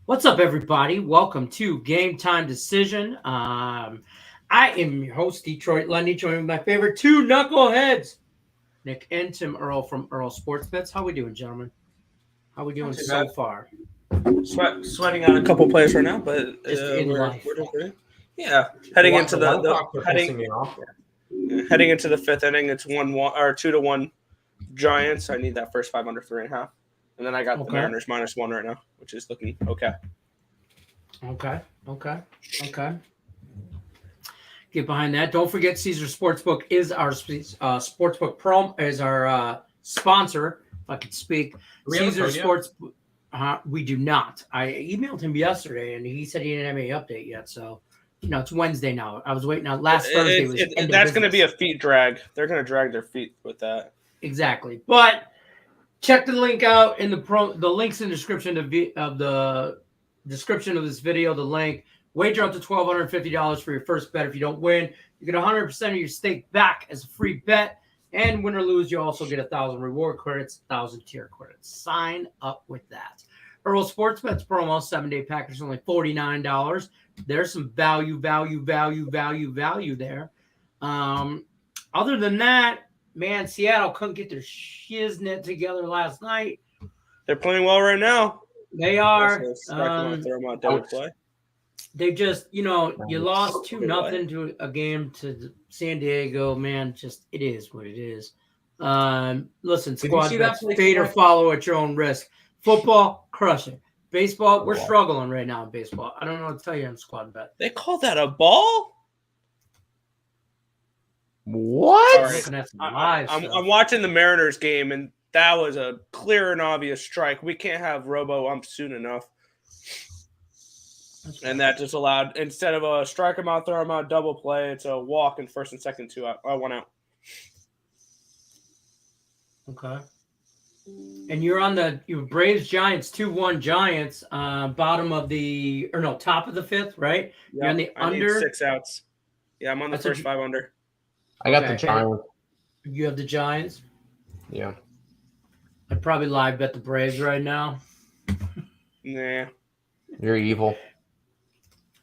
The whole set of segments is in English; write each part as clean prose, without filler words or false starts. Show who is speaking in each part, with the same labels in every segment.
Speaker 1: What's up, everybody? Welcome to Game Time Decision. I am your host, Detroit Lenny, joined with my favorite two knuckleheads, Nick and Tim Earl from Earl Sports Bets. How we doing, gentlemen? How we doing so
Speaker 2: bad.
Speaker 1: far?
Speaker 2: Sweating out a couple players right now, but
Speaker 1: Just in
Speaker 2: we're
Speaker 1: life.
Speaker 2: doing good. Yeah, heading into
Speaker 3: pissing me off.
Speaker 2: heading into the fifth inning, it's 1-1 or 2-1 Giants. I need that first 5 under 3.5, and then I got the Mariners -1 right now, which is looking okay.
Speaker 1: Okay. Get behind that. Don't forget, Caesar Sportsbook is our sportsbook is our sponsor. If I could speak, Caesar Sports. We do not. I emailed him yesterday, and he said he didn't have any update yet. So, it's Wednesday now. I was waiting out. Last Thursday was.
Speaker 2: That's going to be a feet drag. They're going to drag their feet with that.
Speaker 1: Exactly, but check the link out in the links in the description of the description of this video. The link. Wager up to $1,250 for your first bet. If you don't win, you get 100% of your stake back as a free bet. And win or lose, you also get 1,000 reward credits, 1,000 tier credits. Sign up with that. Earl Sports Bets promo 7-day package only $49. There's some value there. Other than that, man, Seattle couldn't get their shiznit together last night.
Speaker 2: They're playing well right now.
Speaker 1: They are.
Speaker 2: Throw them out double play.
Speaker 1: They just, you lost 2-0 to a game to San Diego, man. Just, it is what it is. Listen, squad bets, fade or follow at your own risk. Football, crushing. Baseball, we're struggling right now in baseball. I don't know what to tell you on squad bet.
Speaker 2: They call that a ball?
Speaker 3: What?
Speaker 2: I'm watching the Mariners game, and that was a clear and obvious strike. We can't have robo-ump soon enough. And that just allowed, instead of a strike him out, throw him out, double play, it's a walk in first and second, 1 out.
Speaker 1: Okay. And you're on the Braves Giants 2-1 Giants, top of the fifth, right?
Speaker 2: Yeah,
Speaker 1: you're on the under
Speaker 2: 6 outs. Yeah, I'm on the first 5 under.
Speaker 3: I got the Giants.
Speaker 1: You have the Giants?
Speaker 3: Yeah.
Speaker 1: I'd probably live bet the Braves right now.
Speaker 2: Nah.
Speaker 3: You're evil.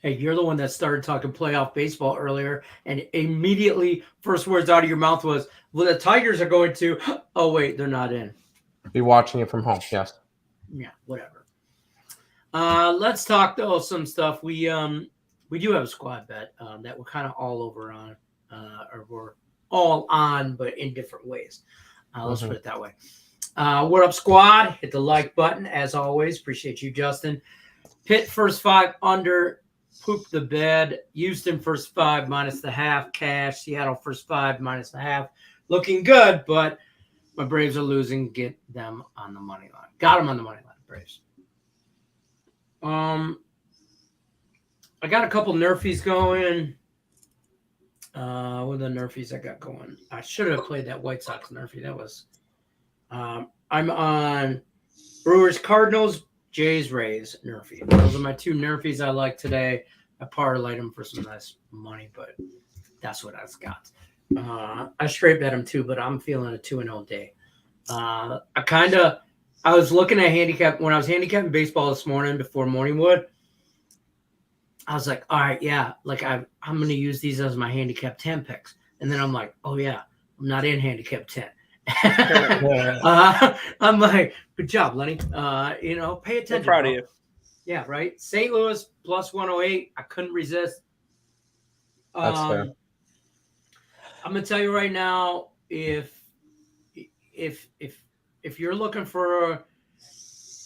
Speaker 1: Hey, you're the one that started talking playoff baseball earlier, and immediately first words out of your mouth was, well, the Tigers are going to, oh, wait, they're not in.
Speaker 3: Be watching it from home, yes.
Speaker 1: Yeah, whatever. Let's talk, though, some stuff. We do have a squad bet that we're kind of all over on, or we're all on, but in different ways. Let's put it that way. What up, squad? Hit the like button, as always. Appreciate you, Justin. Pitt first 5 under. Poop the bed. Houston first 5 minus the half. Cash. Seattle first 5 minus the half. Looking good, but my Braves are losing. Get them on the money line. Got them on the money line, Braves. I got a couple Nerfies going. What are the Nerfies I got going? I should have played that White Sox Nerfie. That was. I'm on Brewers Cardinals. Jays, Rays, Nerfie. Those are my 2 Nerfies I like today. I parlayed them for some nice money, but that's what I've got. I straight bet them too, but I'm feeling a 2-0 day. I was looking at handicap when I was handicapping baseball this morning before Morningwood. I was like, all right, yeah, like I'm going to use these as my handicap 10 picks. And then I'm like, oh yeah, I'm not in handicap 10. I'm like, good job, Lenny. Pay attention.
Speaker 2: I'm proud of you.
Speaker 1: Yeah, right. St. Louis plus 108. I couldn't resist.
Speaker 3: That's fair.
Speaker 1: I'm gonna tell you right now, if you're looking for,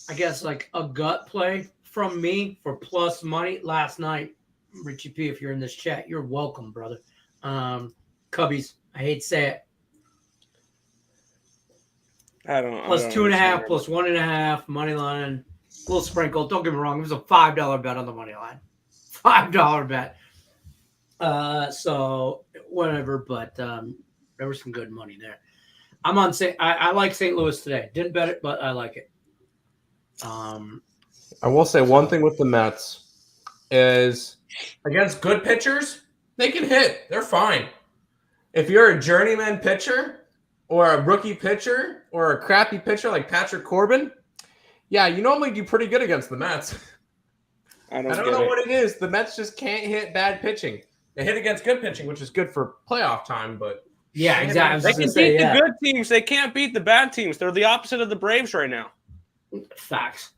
Speaker 1: I guess like a gut play from me for plus money last night, Richie P, if you're in this chat, you're welcome, brother. Cubbies. I hate to say it. Plus 2.5, plus 1.5, money line, a little sprinkle. Don't get me wrong, it was a $5 bet on the money line. $5 bet. So whatever, but there was some good money there. I'm on I like St. Louis today. Didn't bet it, but I like it.
Speaker 3: I will say one thing with the Mets is
Speaker 4: against good pitchers, they can hit. They're fine. If you're a journeyman pitcher or a rookie pitcher or a crappy pitcher like Patrick Corbin, yeah, you normally do pretty good against the Mets.
Speaker 2: I
Speaker 4: I
Speaker 2: don't
Speaker 4: don't
Speaker 2: get
Speaker 4: know
Speaker 2: it.
Speaker 4: what it is. The Mets just can't hit bad pitching. They hit against good pitching, which is good for playoff time, but
Speaker 1: Yeah, exactly. I was
Speaker 2: They
Speaker 1: just
Speaker 2: can
Speaker 1: gonna say,
Speaker 2: beat the
Speaker 1: yeah.
Speaker 2: good teams. They can't beat the bad teams. They're the opposite of the Braves right now.
Speaker 1: Facts.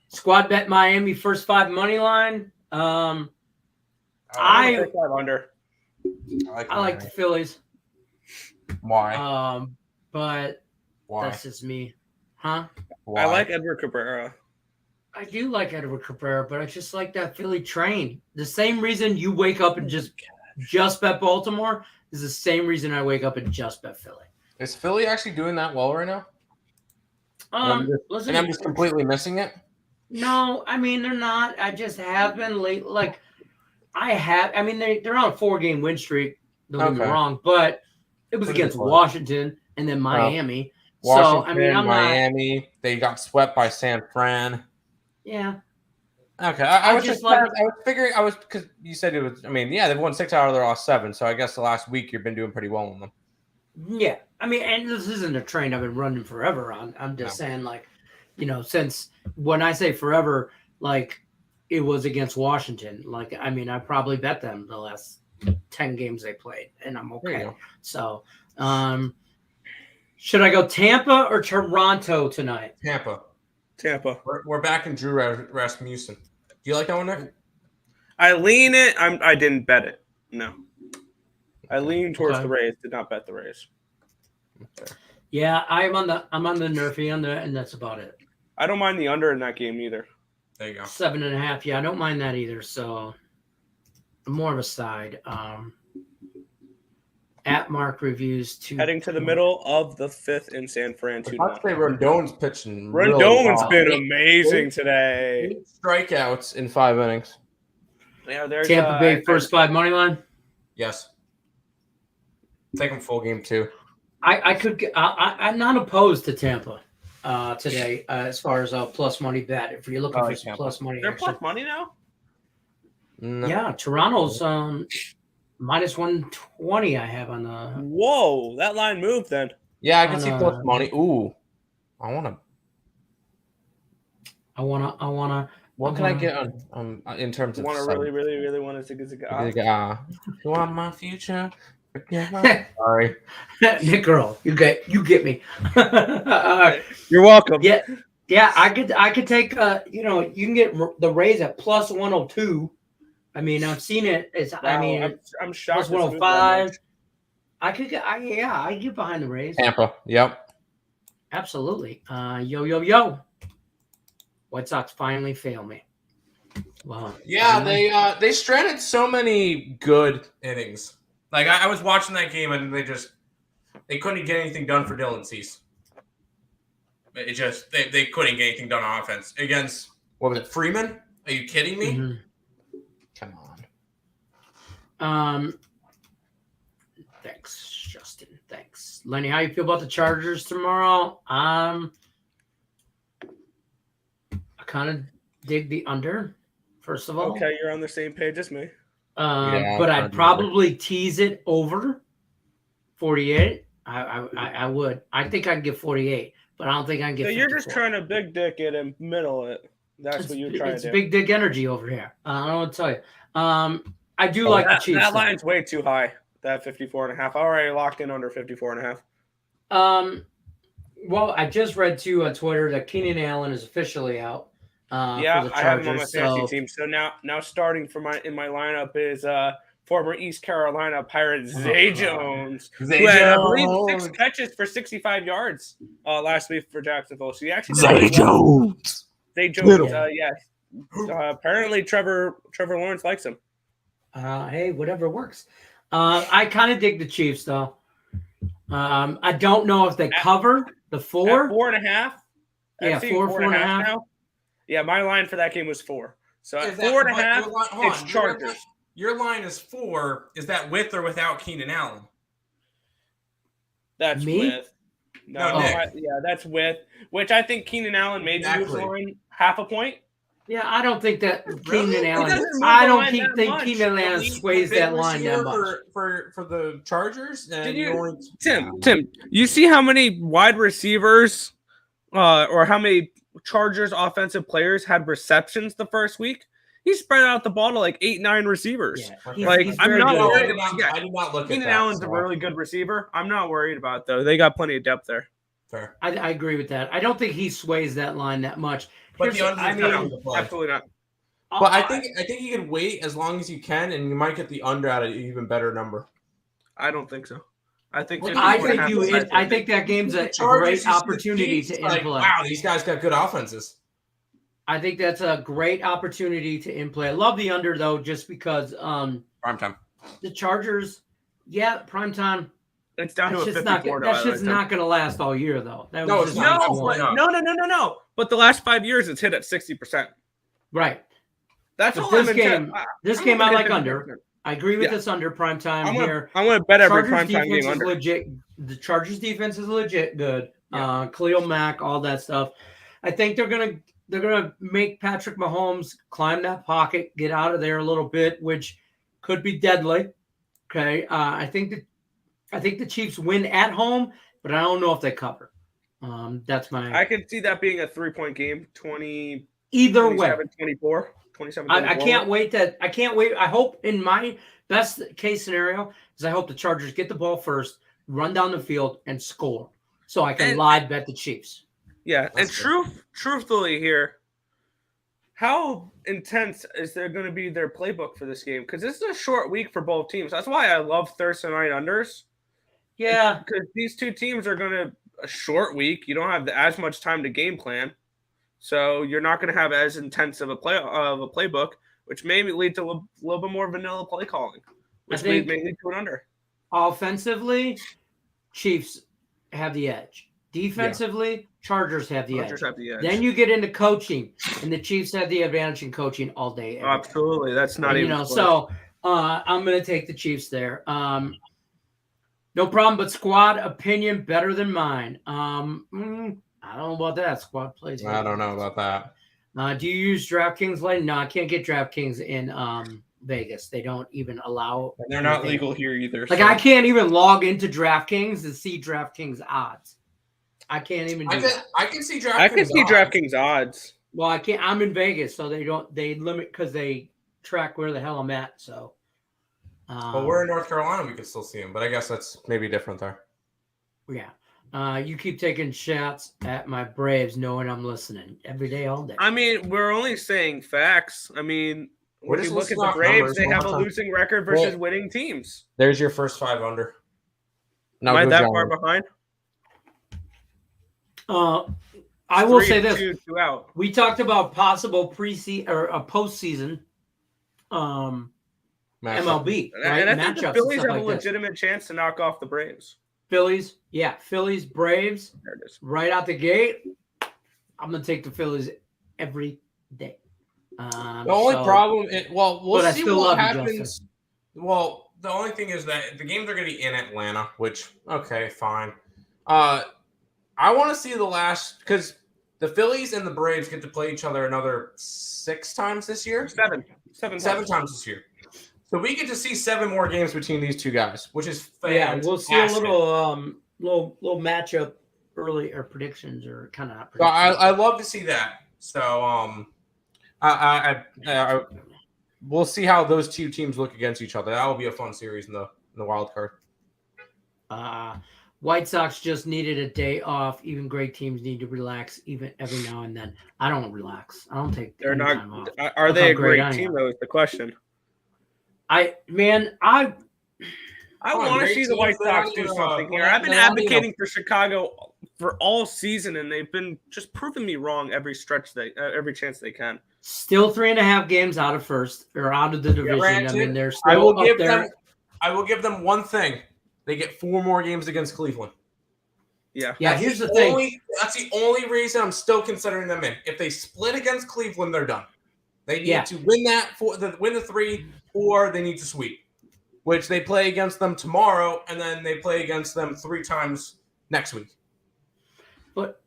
Speaker 1: Squad bet Miami first 5 money line.
Speaker 2: I'm
Speaker 1: I
Speaker 2: gonna take 5 under.
Speaker 1: I like the Phillies.
Speaker 4: Why?
Speaker 1: But
Speaker 4: Why?
Speaker 1: that's just me. Huh?
Speaker 4: Why?
Speaker 2: I like Edward Cabrera.
Speaker 1: I do like Edward Cabrera, but I just like that Philly train. The same reason you wake up and just bet Baltimore is the same reason I wake up and just bet Philly.
Speaker 3: Is Philly actually doing that well right now?
Speaker 1: Listen,
Speaker 3: And I'm just completely missing it.
Speaker 1: No, I mean they're not. I just have been late. Like I have. I mean they're on a 4-game win streak. Don't get me
Speaker 3: Okay.
Speaker 1: wrong, but it was
Speaker 3: Pretty
Speaker 1: against
Speaker 3: good.
Speaker 1: Washington and then Miami.
Speaker 3: Washington,
Speaker 1: So I mean I'm not.
Speaker 3: Miami. They got swept by San Fran.
Speaker 1: Yeah.
Speaker 3: Okay, I was
Speaker 1: just
Speaker 3: just
Speaker 1: like-
Speaker 3: I was figuring because you said it was. I mean, yeah, they've won 6 out of their last 7. So I guess the last week you've been doing pretty well on them.
Speaker 1: Yeah, I mean, and this isn't a train I've been running forever on. I'm just saying, like, since when I say forever, like, it was against Washington. Like, I mean, I probably bet them the last 10 games they played, and I'm
Speaker 3: There you
Speaker 1: okay.
Speaker 3: go.
Speaker 1: So, should I go Tampa or Toronto tonight?
Speaker 4: Tampa.
Speaker 2: Tampa.
Speaker 4: We're back in Drew Rasmussen. Do you like that one, Nick?
Speaker 2: I lean it. I didn't bet it. No. I lean towards
Speaker 1: Okay.
Speaker 2: the Rays. Did not bet the Rays.
Speaker 1: Yeah, I'm on the Nerfy under, and that's about it.
Speaker 2: I don't mind the under in that game either.
Speaker 4: There you go.
Speaker 1: 7.5. Yeah, I don't mind that either. So, more of a side. At Mark reviews to
Speaker 2: Heading to the middle of the 5th in San Fran.
Speaker 3: I'd say Rendon's pitching.
Speaker 2: Rendon's
Speaker 3: really
Speaker 2: been
Speaker 3: well.
Speaker 2: amazing today.
Speaker 3: 8 strikeouts in 5 innings.
Speaker 2: Yeah, there's
Speaker 1: Tampa Bay first 5 money line.
Speaker 4: Yes. Take them full game too.
Speaker 1: I'm not opposed to Tampa today as far as a plus money bet. If you're looking for some plus money,
Speaker 2: They're
Speaker 1: action.
Speaker 2: plus money now.
Speaker 3: No.
Speaker 1: Yeah, Toronto's minus 120. I have on the.
Speaker 2: Whoa, that line moved then.
Speaker 3: Yeah, I can see plus money. Ooh, I want to. What can I get on in terms of?
Speaker 2: Want to really want to
Speaker 3: You want my future? Forget my. Sorry.
Speaker 1: Nick Earl, you get me.
Speaker 2: You're welcome.
Speaker 1: Yeah. I could take. You can get the Rays at plus 102. I mean, I've seen it.
Speaker 2: I'm shocked.
Speaker 1: Plus 105. I get behind the Rays.
Speaker 3: Tampa. Yep.
Speaker 1: Absolutely. Yo. White Sox finally fail me. Wow.
Speaker 4: Yeah, they stranded so many good innings. Like I was watching that game and they couldn't get anything done for Dylan Cease. It just they couldn't get anything done on offense against
Speaker 3: What was it?
Speaker 4: Freeman. Are you kidding me?
Speaker 1: Mhm.
Speaker 3: Come on.
Speaker 1: Thanks, Justin. Thanks, Lenny. How you feel about the Chargers tomorrow? I kind of dig the under. First of all,
Speaker 2: Okay, you're on the same page as me.
Speaker 1: but I'd probably tease it over 48. I would. I think I can get 48, but I don't think I can get.
Speaker 2: So
Speaker 1: 54.
Speaker 2: you're just trying to big dick it and middle it. That's what you're trying
Speaker 1: It's
Speaker 2: to do.
Speaker 1: big dick energy over here. I don't know what to tell you. I do like the Chiefs.
Speaker 2: That
Speaker 1: though.
Speaker 2: line's way too high. That 54.5. I already locked in under 54.5.
Speaker 1: Well, I just read too on Twitter that Keenan Allen is officially out.
Speaker 2: Yeah,
Speaker 1: for the
Speaker 2: I have him on my
Speaker 1: Chargers,
Speaker 2: fantasy
Speaker 1: so-
Speaker 2: team. So now starting for my lineup is former East Carolina Pirate Zay
Speaker 1: God.
Speaker 2: Jones,
Speaker 4: Zay
Speaker 2: who had, I
Speaker 4: Jones.
Speaker 2: believe, 6 catches for 65 yards last week for Jacksonville. So he actually did
Speaker 3: Zay
Speaker 2: really well.
Speaker 3: Jones.
Speaker 2: Zay Jones, yes. Apparently Trevor Lawrence likes him.
Speaker 1: Hey, whatever works. I kind of dig the Chiefs though. I don't know if they cover the 4.
Speaker 2: At 4.5.
Speaker 1: Yeah,
Speaker 2: I've seen
Speaker 1: 4.5
Speaker 2: now. Yeah, my line for that game was 4. So at
Speaker 4: Is that-
Speaker 2: 4.5,
Speaker 4: hold on,
Speaker 2: it's Chargers.
Speaker 4: Your line is 4. Is that with or without Keenan Allen?
Speaker 2: That's
Speaker 1: Me?
Speaker 2: with. No,
Speaker 4: Nick.
Speaker 2: that's with. Which I think Keenan Allen maybe moves the
Speaker 4: Exactly.
Speaker 2: line half a point.
Speaker 1: Yeah, I don't think that
Speaker 4: Really?
Speaker 1: Keenan
Speaker 4: It
Speaker 1: Allen.
Speaker 2: doesn't move
Speaker 1: I
Speaker 2: the
Speaker 1: don't
Speaker 2: line that
Speaker 1: think
Speaker 2: much.
Speaker 1: Keenan Allen sways
Speaker 4: Big
Speaker 1: that line that
Speaker 4: receiver
Speaker 1: much.
Speaker 4: for the Chargers. And
Speaker 2: Did you-
Speaker 4: only-
Speaker 2: Tim, you see how many wide receivers or how many Chargers offensive players had receptions the first week. He spread out the ball to like 8-9 receivers.
Speaker 1: Yeah,
Speaker 4: Okay.
Speaker 1: he's
Speaker 2: I'm
Speaker 1: very
Speaker 2: not
Speaker 1: good.
Speaker 2: worried
Speaker 4: I did not look at
Speaker 2: Keenan
Speaker 4: that.
Speaker 2: Allen's a really good receiver. I'm not worried about it, though. They got plenty of depth there.
Speaker 4: Fair.
Speaker 1: I agree with that. I don't think he sways that line that much.
Speaker 4: But
Speaker 1: Here's-
Speaker 4: the under
Speaker 1: I mean,
Speaker 2: Absolutely not.
Speaker 4: But I think you can wait as long as you can, and you might get the under at an even better number.
Speaker 2: I don't think so. I think
Speaker 1: I think that game's a great opportunity to
Speaker 4: like,
Speaker 1: in-play.
Speaker 4: wow, these guys got good offenses.
Speaker 1: I think that's a great opportunity to in-play. I love the under, though, just because
Speaker 3: Prime time.
Speaker 1: the Chargers, prime time.
Speaker 2: It's down to a
Speaker 1: That's just
Speaker 2: 54.
Speaker 1: that's just not going to last all year, though. That
Speaker 4: No,
Speaker 1: was
Speaker 4: it's
Speaker 1: just
Speaker 4: not.
Speaker 1: week
Speaker 2: No,
Speaker 1: one.
Speaker 2: but no. But the last 5 years, it's hit at 60%.
Speaker 1: Right.
Speaker 2: That's
Speaker 1: But
Speaker 2: all
Speaker 1: this
Speaker 2: I'm
Speaker 1: game, this game I like under.
Speaker 2: 50%.
Speaker 1: I agree with
Speaker 2: Yeah.
Speaker 1: this under prime time here.
Speaker 2: I'm gonna bet every
Speaker 1: Chargers
Speaker 2: prime time
Speaker 1: defense
Speaker 2: game
Speaker 1: is
Speaker 2: under.
Speaker 1: legit. The Chargers defense is legit good.
Speaker 2: Yeah.
Speaker 1: Khalil Mack, all that stuff. I think they're gonna make Patrick Mahomes climb that pocket, get out of there a little bit, which could be deadly. Okay, I think the Chiefs win at home, but I don't know if they cover. That's my.
Speaker 2: I could see that being a 3-point game. 20.
Speaker 1: Either way,
Speaker 2: 24. 27.
Speaker 1: I can't wait. I can't wait. I hope in my best case scenario is I hope the Chargers get the ball first, run down the field, and score, so I can live bet the Chiefs.
Speaker 2: Yeah,
Speaker 4: That's
Speaker 2: and truthfully here, how intense is there going to be their playbook for this game? Because this is a short week for both teams. That's why I love Thursday night unders.
Speaker 1: Yeah,
Speaker 2: Because these two teams are going to a short week. You don't have as much time to game plan, so you're not going to have as intense of a playbook, which may lead to a little bit more vanilla play calling, which may lead to an under.
Speaker 1: offensively, Chiefs have the edge. Defensively, Chargers have the edge. Then you get into coaching, and the Chiefs have the advantage in coaching all day. every day.
Speaker 2: Absolutely, that's not even close.
Speaker 1: So I'm going to take the Chiefs there. No problem, but squad opinion better than mine. I don't know about that. Squad plays.
Speaker 3: I don't know about that.
Speaker 1: Do you use DraftKings, Lenny? No, I can't get DraftKings in Vegas. They don't even allow.
Speaker 2: And they're not
Speaker 1: anything.
Speaker 2: legal here either.
Speaker 1: Like
Speaker 2: so.
Speaker 1: I can't even log into DraftKings to see DraftKings odds. I can't even do that.
Speaker 4: I can see DraftKings.
Speaker 2: I can see DraftKings odds.
Speaker 1: Well, I can't. I'm in Vegas, so they limit because they track where the hell I'm at. So,
Speaker 4: But we're in North Carolina. We can still see them, but I guess that's maybe different there.
Speaker 1: yeah. You keep taking shots at my Braves, knowing I'm listening every day, all day.
Speaker 2: I mean, we're only saying facts. I mean,
Speaker 4: We're
Speaker 2: when you
Speaker 4: just
Speaker 2: look at
Speaker 4: listing
Speaker 2: the
Speaker 4: off
Speaker 2: Braves,
Speaker 4: numbers
Speaker 2: they
Speaker 4: one
Speaker 2: have
Speaker 4: more
Speaker 2: a
Speaker 4: time.
Speaker 2: losing record versus winning teams.
Speaker 4: There's your first 5 under.
Speaker 3: No,
Speaker 2: Am I
Speaker 3: good
Speaker 2: that
Speaker 3: job.
Speaker 2: far behind?
Speaker 1: I will
Speaker 2: 3
Speaker 1: say
Speaker 2: and
Speaker 1: this:
Speaker 2: 2 out.
Speaker 1: we talked about possible preseason or a postseason
Speaker 3: Matchup.
Speaker 1: MLB, right?
Speaker 2: And I think the
Speaker 1: Matchups
Speaker 2: Phillies
Speaker 1: and
Speaker 2: have
Speaker 1: stuff
Speaker 2: a
Speaker 1: like this.
Speaker 2: legitimate chance to knock off the Braves.
Speaker 1: Phillies, Braves,
Speaker 2: There it is.
Speaker 1: right out the gate. I'm gonna take the Phillies every day.
Speaker 3: The only problem, we'll
Speaker 1: But I
Speaker 3: see
Speaker 1: still
Speaker 3: what
Speaker 1: love you,
Speaker 3: happens.
Speaker 1: Justin.
Speaker 4: Well, the only thing is that the games are going to be in Atlanta, which, okay, fine. I want to see the last, because the Phillies and the Braves get to play each other another 6 times this year.
Speaker 2: 7
Speaker 4: times this year. So we get to see 7 more games between these two guys, which is fantastic.
Speaker 1: Yeah, we'll see a little matchup early or predictions or kind of.
Speaker 4: So I love to see that. So we'll see how those two teams look against each other. That will be a fun series in the wild card.
Speaker 1: White Sox just needed a day off. Even great teams need to relax, even every now and then. I don't relax. I don't take.
Speaker 2: They're
Speaker 1: any
Speaker 2: not.
Speaker 1: time off.
Speaker 2: Are
Speaker 1: Look
Speaker 2: they
Speaker 1: how
Speaker 2: a
Speaker 1: great
Speaker 2: great
Speaker 1: I
Speaker 2: team
Speaker 1: am.
Speaker 2: though? Is the question.
Speaker 1: I
Speaker 2: I
Speaker 4: Oh,
Speaker 2: want to
Speaker 4: great
Speaker 2: see the
Speaker 4: teams.
Speaker 2: White
Speaker 4: They're
Speaker 2: Sox
Speaker 4: not
Speaker 2: do
Speaker 4: even,
Speaker 2: something here.
Speaker 4: they're
Speaker 2: I've been
Speaker 4: not even-
Speaker 2: advocating for Chicago for all season, and they've been just proving me wrong every stretch every chance they can.
Speaker 1: still 3.5 games out of first or out of the division.
Speaker 4: granted,
Speaker 1: I mean, they're still
Speaker 4: I will
Speaker 1: up
Speaker 4: give
Speaker 1: there.
Speaker 4: them. I will give them one thing. They get 4 more games against Cleveland.
Speaker 2: Yeah.
Speaker 1: Yeah,
Speaker 4: That's
Speaker 1: here's the thing.
Speaker 4: That's the only reason I'm still considering them in. If they split against Cleveland, they're done. They need to win win the 3, or they need to sweep. Which they play against them tomorrow, and then they play against them 3 times next week.
Speaker 1: But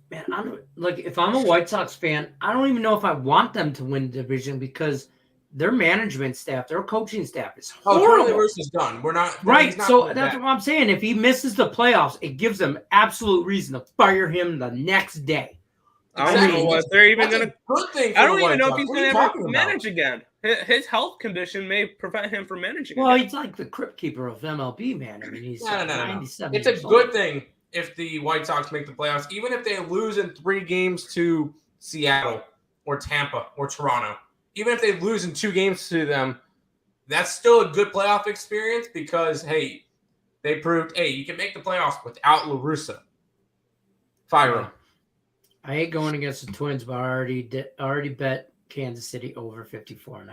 Speaker 1: man, I'm like, if I'm a White Sox fan, I don't even know if I want them to win the division because their management staff, their coaching staff is
Speaker 4: Oh,
Speaker 1: horrible.
Speaker 4: Charlie Roos is done. We're not
Speaker 1: Right.
Speaker 4: he's not
Speaker 1: So
Speaker 4: coming
Speaker 1: that's
Speaker 4: back.
Speaker 1: what I'm saying. If he misses the playoffs, it gives them absolute reason to fire him the next day.
Speaker 2: I don't know what they're even
Speaker 4: That's
Speaker 2: going to.
Speaker 4: a good thing. For
Speaker 2: I don't
Speaker 4: the
Speaker 2: even
Speaker 4: White
Speaker 2: know if
Speaker 4: Sox.
Speaker 2: he's
Speaker 4: What
Speaker 2: going
Speaker 4: are
Speaker 2: to
Speaker 4: you
Speaker 2: ever
Speaker 4: talking about?
Speaker 2: manage again. His health condition may prevent him from managing
Speaker 1: Well,
Speaker 2: again.
Speaker 1: he's like the crypt keeper of MLB, man. I mean, he's
Speaker 4: No.
Speaker 1: 97
Speaker 4: It's a
Speaker 1: years
Speaker 4: good
Speaker 1: old.
Speaker 4: thing if the White Sox make the playoffs, even if they lose in 3 games to Seattle or Tampa or Toronto. Even if they lose in 2 games to them, that's still a good playoff experience because, hey, they proved, hey, you can make the playoffs without La Russa. Fire him.
Speaker 1: I hate going against the Twins, but I already bet Kansas City over 54.5.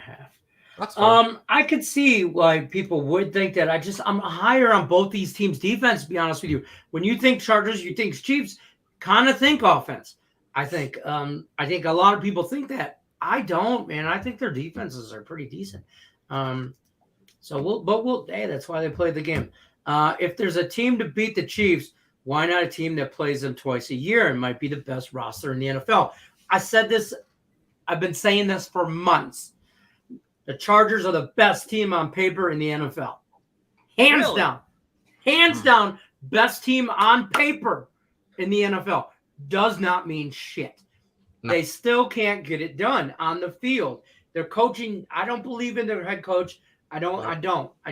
Speaker 4: That's fine.
Speaker 1: I could see why people would think that. I'm higher on both these teams' defense, to be honest with you. When you think Chargers, you think Chiefs, kind of think offense. I think a lot of people think that. I don't, man. I think their defenses are pretty decent. Hey, that's why they play the game. If there's a team to beat the Chiefs, why not a team that plays them twice a year and might be the best roster in the NFL? I said this. I've been saying this for months. The Chargers are the best team on paper in the NFL. Hands
Speaker 2: Really?
Speaker 1: down. Hands down, best team on paper in the NFL. Does not mean shit.
Speaker 4: No.
Speaker 1: They still can't get it done on the field. Their coaching, I don't believe in their head coach. I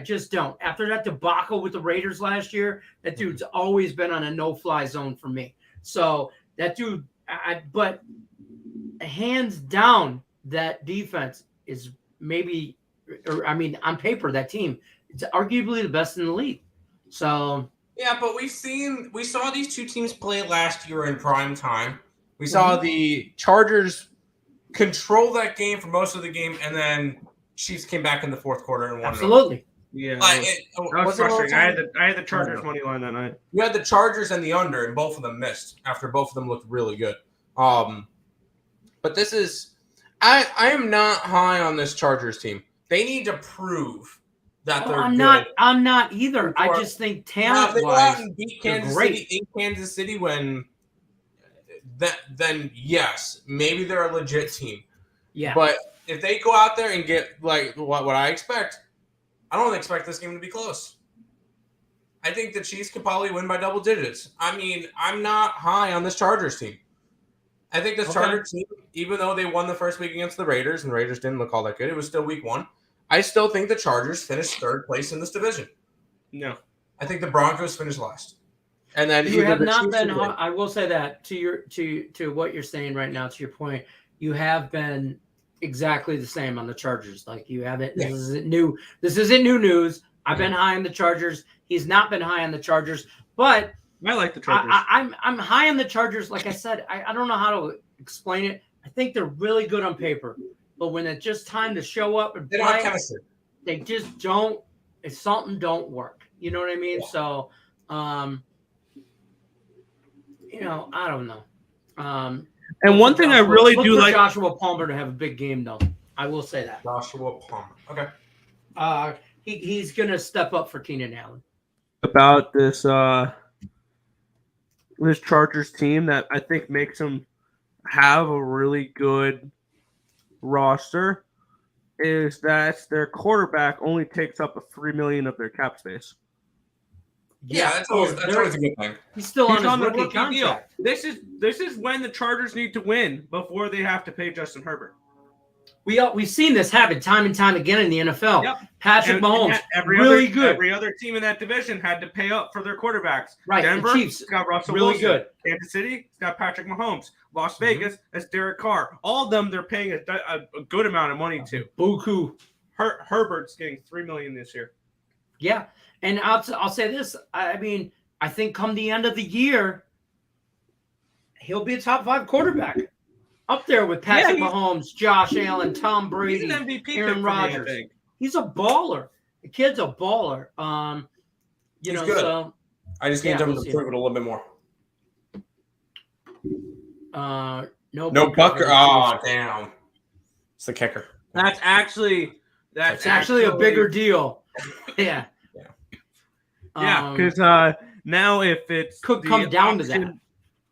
Speaker 1: just don't. After that debacle with the Raiders last year, that dude's always been on a no-fly zone for me. So that dude, but hands down, that defense is on paper, that team, it's arguably the best in the league. So
Speaker 4: Yeah, but we saw these 2 teams play last year in prime time. We saw the Chargers control that game for most of the game, and then Chiefs came back in the 4th quarter and won.
Speaker 1: absolutely.
Speaker 2: Yeah,
Speaker 4: That
Speaker 2: was frustrating. I had the Chargers money line that night.
Speaker 4: You had the Chargers and the under, and both of them missed after both of them looked really good. But this is, I am not high on this Chargers team. They need to prove that they're good.
Speaker 1: I'm not either. I
Speaker 4: Before-
Speaker 1: just think
Speaker 4: Now, if they go out
Speaker 1: talent-wise,
Speaker 4: and beat
Speaker 1: they're
Speaker 4: Kansas
Speaker 1: great.
Speaker 4: City in Kansas City, then yes, maybe they're a legit team.
Speaker 1: yeah.
Speaker 4: But if they go out there and get like what I expect, I don't expect this game to be close. I think the Chiefs could probably win by double digits. I mean, I'm not high on this Chargers team. I think this Chargers team, even though they won the first week against the Raiders, and the Raiders didn't look all that good, it was still week 1. I still think the Chargers finished 3rd place in this division.
Speaker 2: No.
Speaker 4: I think the Broncos finished last. And then
Speaker 1: You
Speaker 4: either
Speaker 1: have
Speaker 4: the
Speaker 1: not
Speaker 4: Chiefs
Speaker 1: been.
Speaker 4: or the-
Speaker 1: I will say that to what you're saying right now. To your point, you have been exactly the same on the Chargers. Like you haven't.
Speaker 4: Yeah.
Speaker 1: This isn't new. This isn't new news. I've been high on the Chargers. He's not been high on the Chargers, but
Speaker 2: I like the Chargers.
Speaker 1: I'm high on the Chargers. Like I said, I don't know how to explain it. I think they're really good on paper, but when it's just time to show up and
Speaker 4: they don't have
Speaker 1: play,
Speaker 4: chemistry.
Speaker 1: they just don't. It's something don't work. You know what I mean?
Speaker 4: Yeah.
Speaker 1: So, I don't know.
Speaker 2: And one thing I really
Speaker 1: look
Speaker 2: do
Speaker 1: for
Speaker 2: like,
Speaker 1: Joshua Palmer to have a big game, though. I will say that.
Speaker 4: Joshua Palmer. Okay.
Speaker 1: He's gonna step up for Keenan Allen.
Speaker 2: about this this Chargers team that I think makes them have a really good roster is that their quarterback only takes up $3 million of their cap space.
Speaker 4: Yeah, that's always a good thing.
Speaker 1: He's still
Speaker 2: He's
Speaker 1: on his
Speaker 2: on the
Speaker 1: rookie
Speaker 2: rookie deal.
Speaker 1: contract.
Speaker 2: This is when the Chargers need to win before they have to pay Justin Herbert.
Speaker 1: We've seen this happen time and time again in the NFL.
Speaker 2: Yep.
Speaker 1: Patrick Mahomes,
Speaker 2: Every
Speaker 1: good.
Speaker 2: Every other team in that division had to pay up for their quarterbacks.
Speaker 1: Right, the
Speaker 2: Denver
Speaker 1: Chiefs,
Speaker 2: got Russell
Speaker 1: really
Speaker 2: Wilson.
Speaker 1: good.
Speaker 2: Kansas City it's got Patrick Mahomes. Las Vegas that's Derek Carr. All of them they're paying a good amount of money to.
Speaker 1: Buku.
Speaker 2: Herbert's getting $3 million this year.
Speaker 1: Yeah, and I'll say this. I mean, I think come the end of the year, he'll be a top 5 quarterback. Up there with Patrick Mahomes, Josh Allen, Tom Brady,
Speaker 2: He's an MVP pick
Speaker 1: Aaron
Speaker 2: for me,
Speaker 1: Rodgers.
Speaker 2: I think.
Speaker 1: He's a baller. The kid's a baller.
Speaker 4: He's good.
Speaker 1: So
Speaker 4: I just need him
Speaker 1: we'll
Speaker 4: to
Speaker 1: see.
Speaker 4: prove it a little bit more.
Speaker 1: no
Speaker 4: Bucker. Oh, damn. It's the kicker.
Speaker 2: That's actually
Speaker 1: a bigger deal. Yeah.
Speaker 2: Yeah, because now if it's
Speaker 1: Could
Speaker 2: the
Speaker 1: come down to
Speaker 2: option-
Speaker 1: that.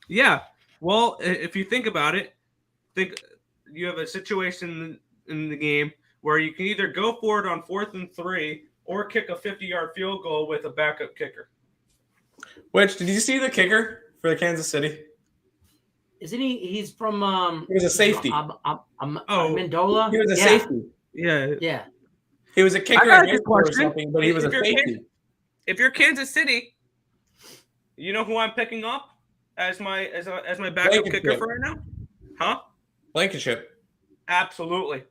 Speaker 2: Yeah. Well, if you think about it, think you have a situation in the game where you can either go for it on 4th and 3 or kick a 50-yard field goal with a backup kicker.
Speaker 4: Which, did you see the kicker for the Kansas City?
Speaker 1: Isn't he? He's from
Speaker 4: He was a safety.
Speaker 1: Mendola.
Speaker 4: He was a safety.
Speaker 1: Yeah.
Speaker 4: He was a kicker
Speaker 2: I got a
Speaker 4: in
Speaker 2: good
Speaker 4: or
Speaker 2: question.
Speaker 4: something, but he was a safety.
Speaker 2: If you're Kansas City, you know who I'm picking up as my backup kicker for right now? Huh?
Speaker 4: Blankenship.
Speaker 2: Absolutely.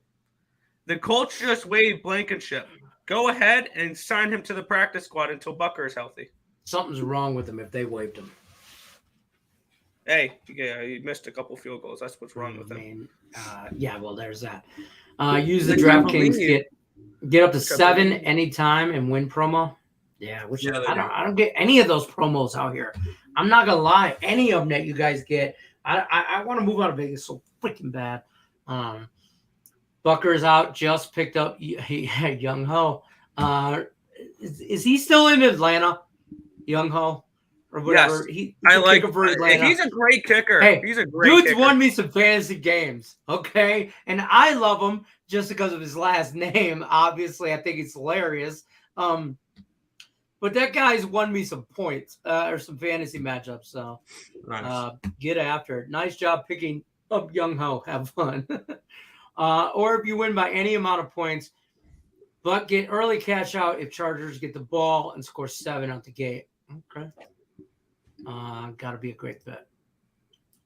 Speaker 2: The Colts just waived Blankenship. Go ahead and sign him to the practice squad until Bucker is healthy.
Speaker 1: Something's wrong with him if they waived him.
Speaker 2: Hey, yeah, he missed a couple field goals. That's what's wrong with him.
Speaker 1: Yeah, well, there's that. Use the DraftKings get up to 7 anytime and win promo. Yeah, I don't get any of those promos out here. I'm not gonna lie, any of them that you guys get. I want to move out of Vegas so freaking bad. Bucker's out. Just picked up Young Ho. Is he still in Atlanta? Young Ho or whatever.
Speaker 2: Yes. I like him for Atlanta. He's a great kicker.
Speaker 1: Hey,
Speaker 2: he's a great
Speaker 1: dude's
Speaker 2: kicker.
Speaker 1: won me some fantasy games, okay? And I love him just because of his last name. Obviously, I think it's hilarious. But that guy's won me some points or some fantasy matchups. So
Speaker 4: Nice.
Speaker 1: Get after it. Nice job picking up Young Ho. Have fun. Or if you win by any amount of points, but get early cash out if Chargers get the ball and score 7 out the gate. Okay. Got to be a great bet.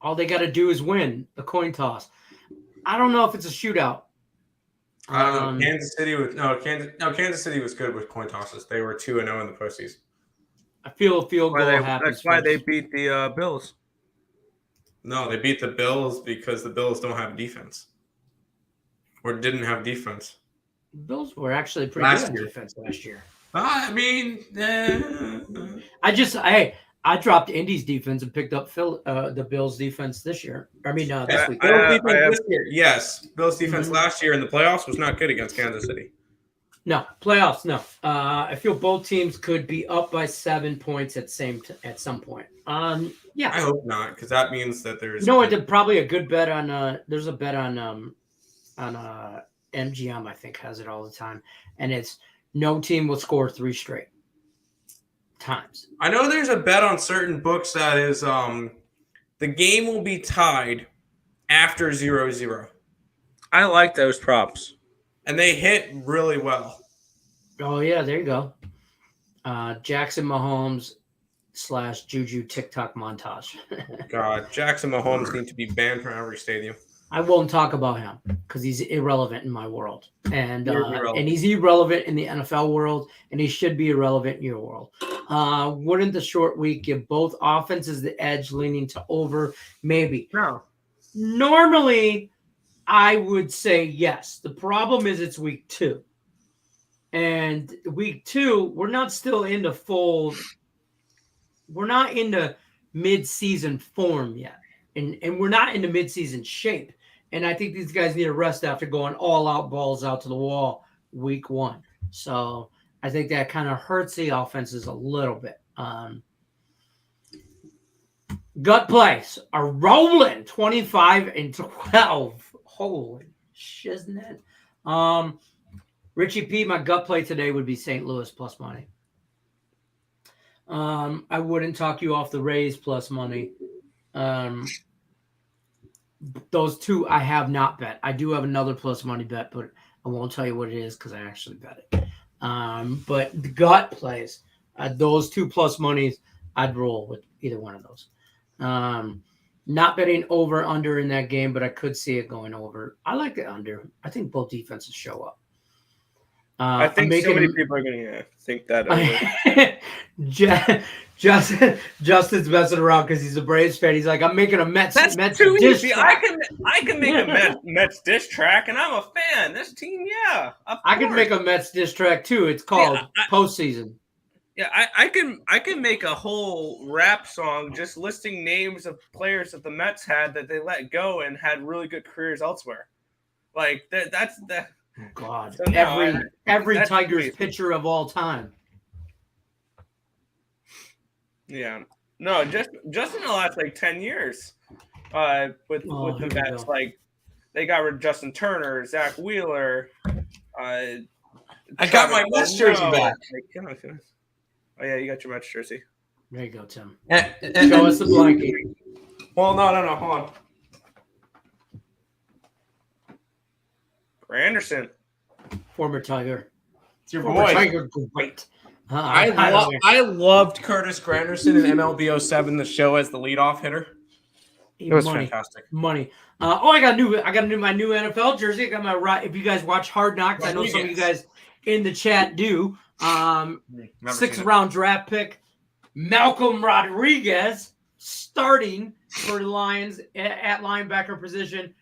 Speaker 1: All they got to do is win the coin toss. I don't know if it's a shootout.
Speaker 4: Kansas City Kansas City was good with coin tosses. They were 2-0 in the postseason.
Speaker 1: I feel a field goal happens.
Speaker 2: That's why they beat the Bills.
Speaker 4: No, they beat the Bills because the Bills don't have defense. Or didn't have defense.
Speaker 1: Bills were actually pretty good on defense last year.
Speaker 4: I mean,
Speaker 1: I dropped Indy's defense and picked up the Bills' defense this year. I mean, this week.
Speaker 4: Bills defense this year, yes. Bills' defense last year in the playoffs was not good against Kansas City.
Speaker 1: No, playoffs, no. I feel both teams could be up by 7 points at some point. Yeah.
Speaker 4: I hope not, because that means that there's...
Speaker 1: You know what? Probably a good bet on there's a bet on MGM, I think, has it all the time. And it's no team will score 3 straight times.
Speaker 4: I know there's a bet on certain books that is the game will be tied after 0-0.
Speaker 2: I like those props.
Speaker 4: And they hit really well.
Speaker 1: Oh, yeah, there you go. Jackson Mahomes / Juju TikTok montage.
Speaker 4: God, Jackson Mahomes needs to be banned from every stadium.
Speaker 1: I won't talk about him because he's irrelevant in my world. And
Speaker 4: irrelevant.
Speaker 1: And he's irrelevant in the NFL world, and he should be irrelevant in your world. Wouldn't the short week give both offenses the edge leaning to over? Maybe.
Speaker 2: No.
Speaker 1: Normally, I would say yes. The problem is it's week 2. And week 2, we're not still into we're not into mid-season form yet. And we're not into mid-season shape. And I think these guys need a rest after going all out, balls out to the wall week 1. So I think that kind of hurts the offenses a little bit. Gut plays are rolling 25-12. Holy shiznit. Richie P, my gut play today would be St. Louis plus money. I wouldn't talk you off the Rays plus money. Those two I have not bet. I do have another plus money bet, but I won't tell you what it is because I actually bet it. But the gut plays, those 2 plus monies, I'd roll with either one of those. Not betting over under in that game, but I could see it going over. I like the under. I think both defenses show up.
Speaker 2: I think so many people are going to think that.
Speaker 1: Justin's messing around because he's a Braves fan. He's like, I'm making a Mets.
Speaker 2: That's
Speaker 1: Mets
Speaker 2: too
Speaker 1: diss
Speaker 2: easy.
Speaker 1: track.
Speaker 2: I can make a Mets diss track, and I'm a fan. This team, yeah.
Speaker 1: I can make a Mets diss track too. It's called Postseason.
Speaker 2: Yeah, I can make a whole rap song just listing names of players that the Mets had that they let go and had really good careers elsewhere. Like that's the.
Speaker 1: Oh God!
Speaker 2: So no,
Speaker 1: every Tigers pitcher of all time.
Speaker 2: Yeah, no, just in the last 10 years, with the Mets, they got rid of Justin Turner, Zach Wheeler, I
Speaker 4: got my Mets jersey back.
Speaker 2: Oh yeah, you got your Mets jersey.
Speaker 1: There you go, Tim.
Speaker 4: And
Speaker 1: Show us the blanket.
Speaker 4: well, no, hold on.
Speaker 2: Anderson.
Speaker 1: Former Tiger.
Speaker 4: It's your
Speaker 1: Former
Speaker 4: boy.
Speaker 1: Tiger, great.
Speaker 4: I loved Curtis Granderson in MLB 07, the show as the leadoff hitter. It was fantastic.
Speaker 1: Money. I got my new NFL jersey. I got my right. If you guys watch Hard Knocks, I know some of you guys in the chat do. 6th round draft pick, Malcolm Rodriguez, starting for the Lions at linebacker position.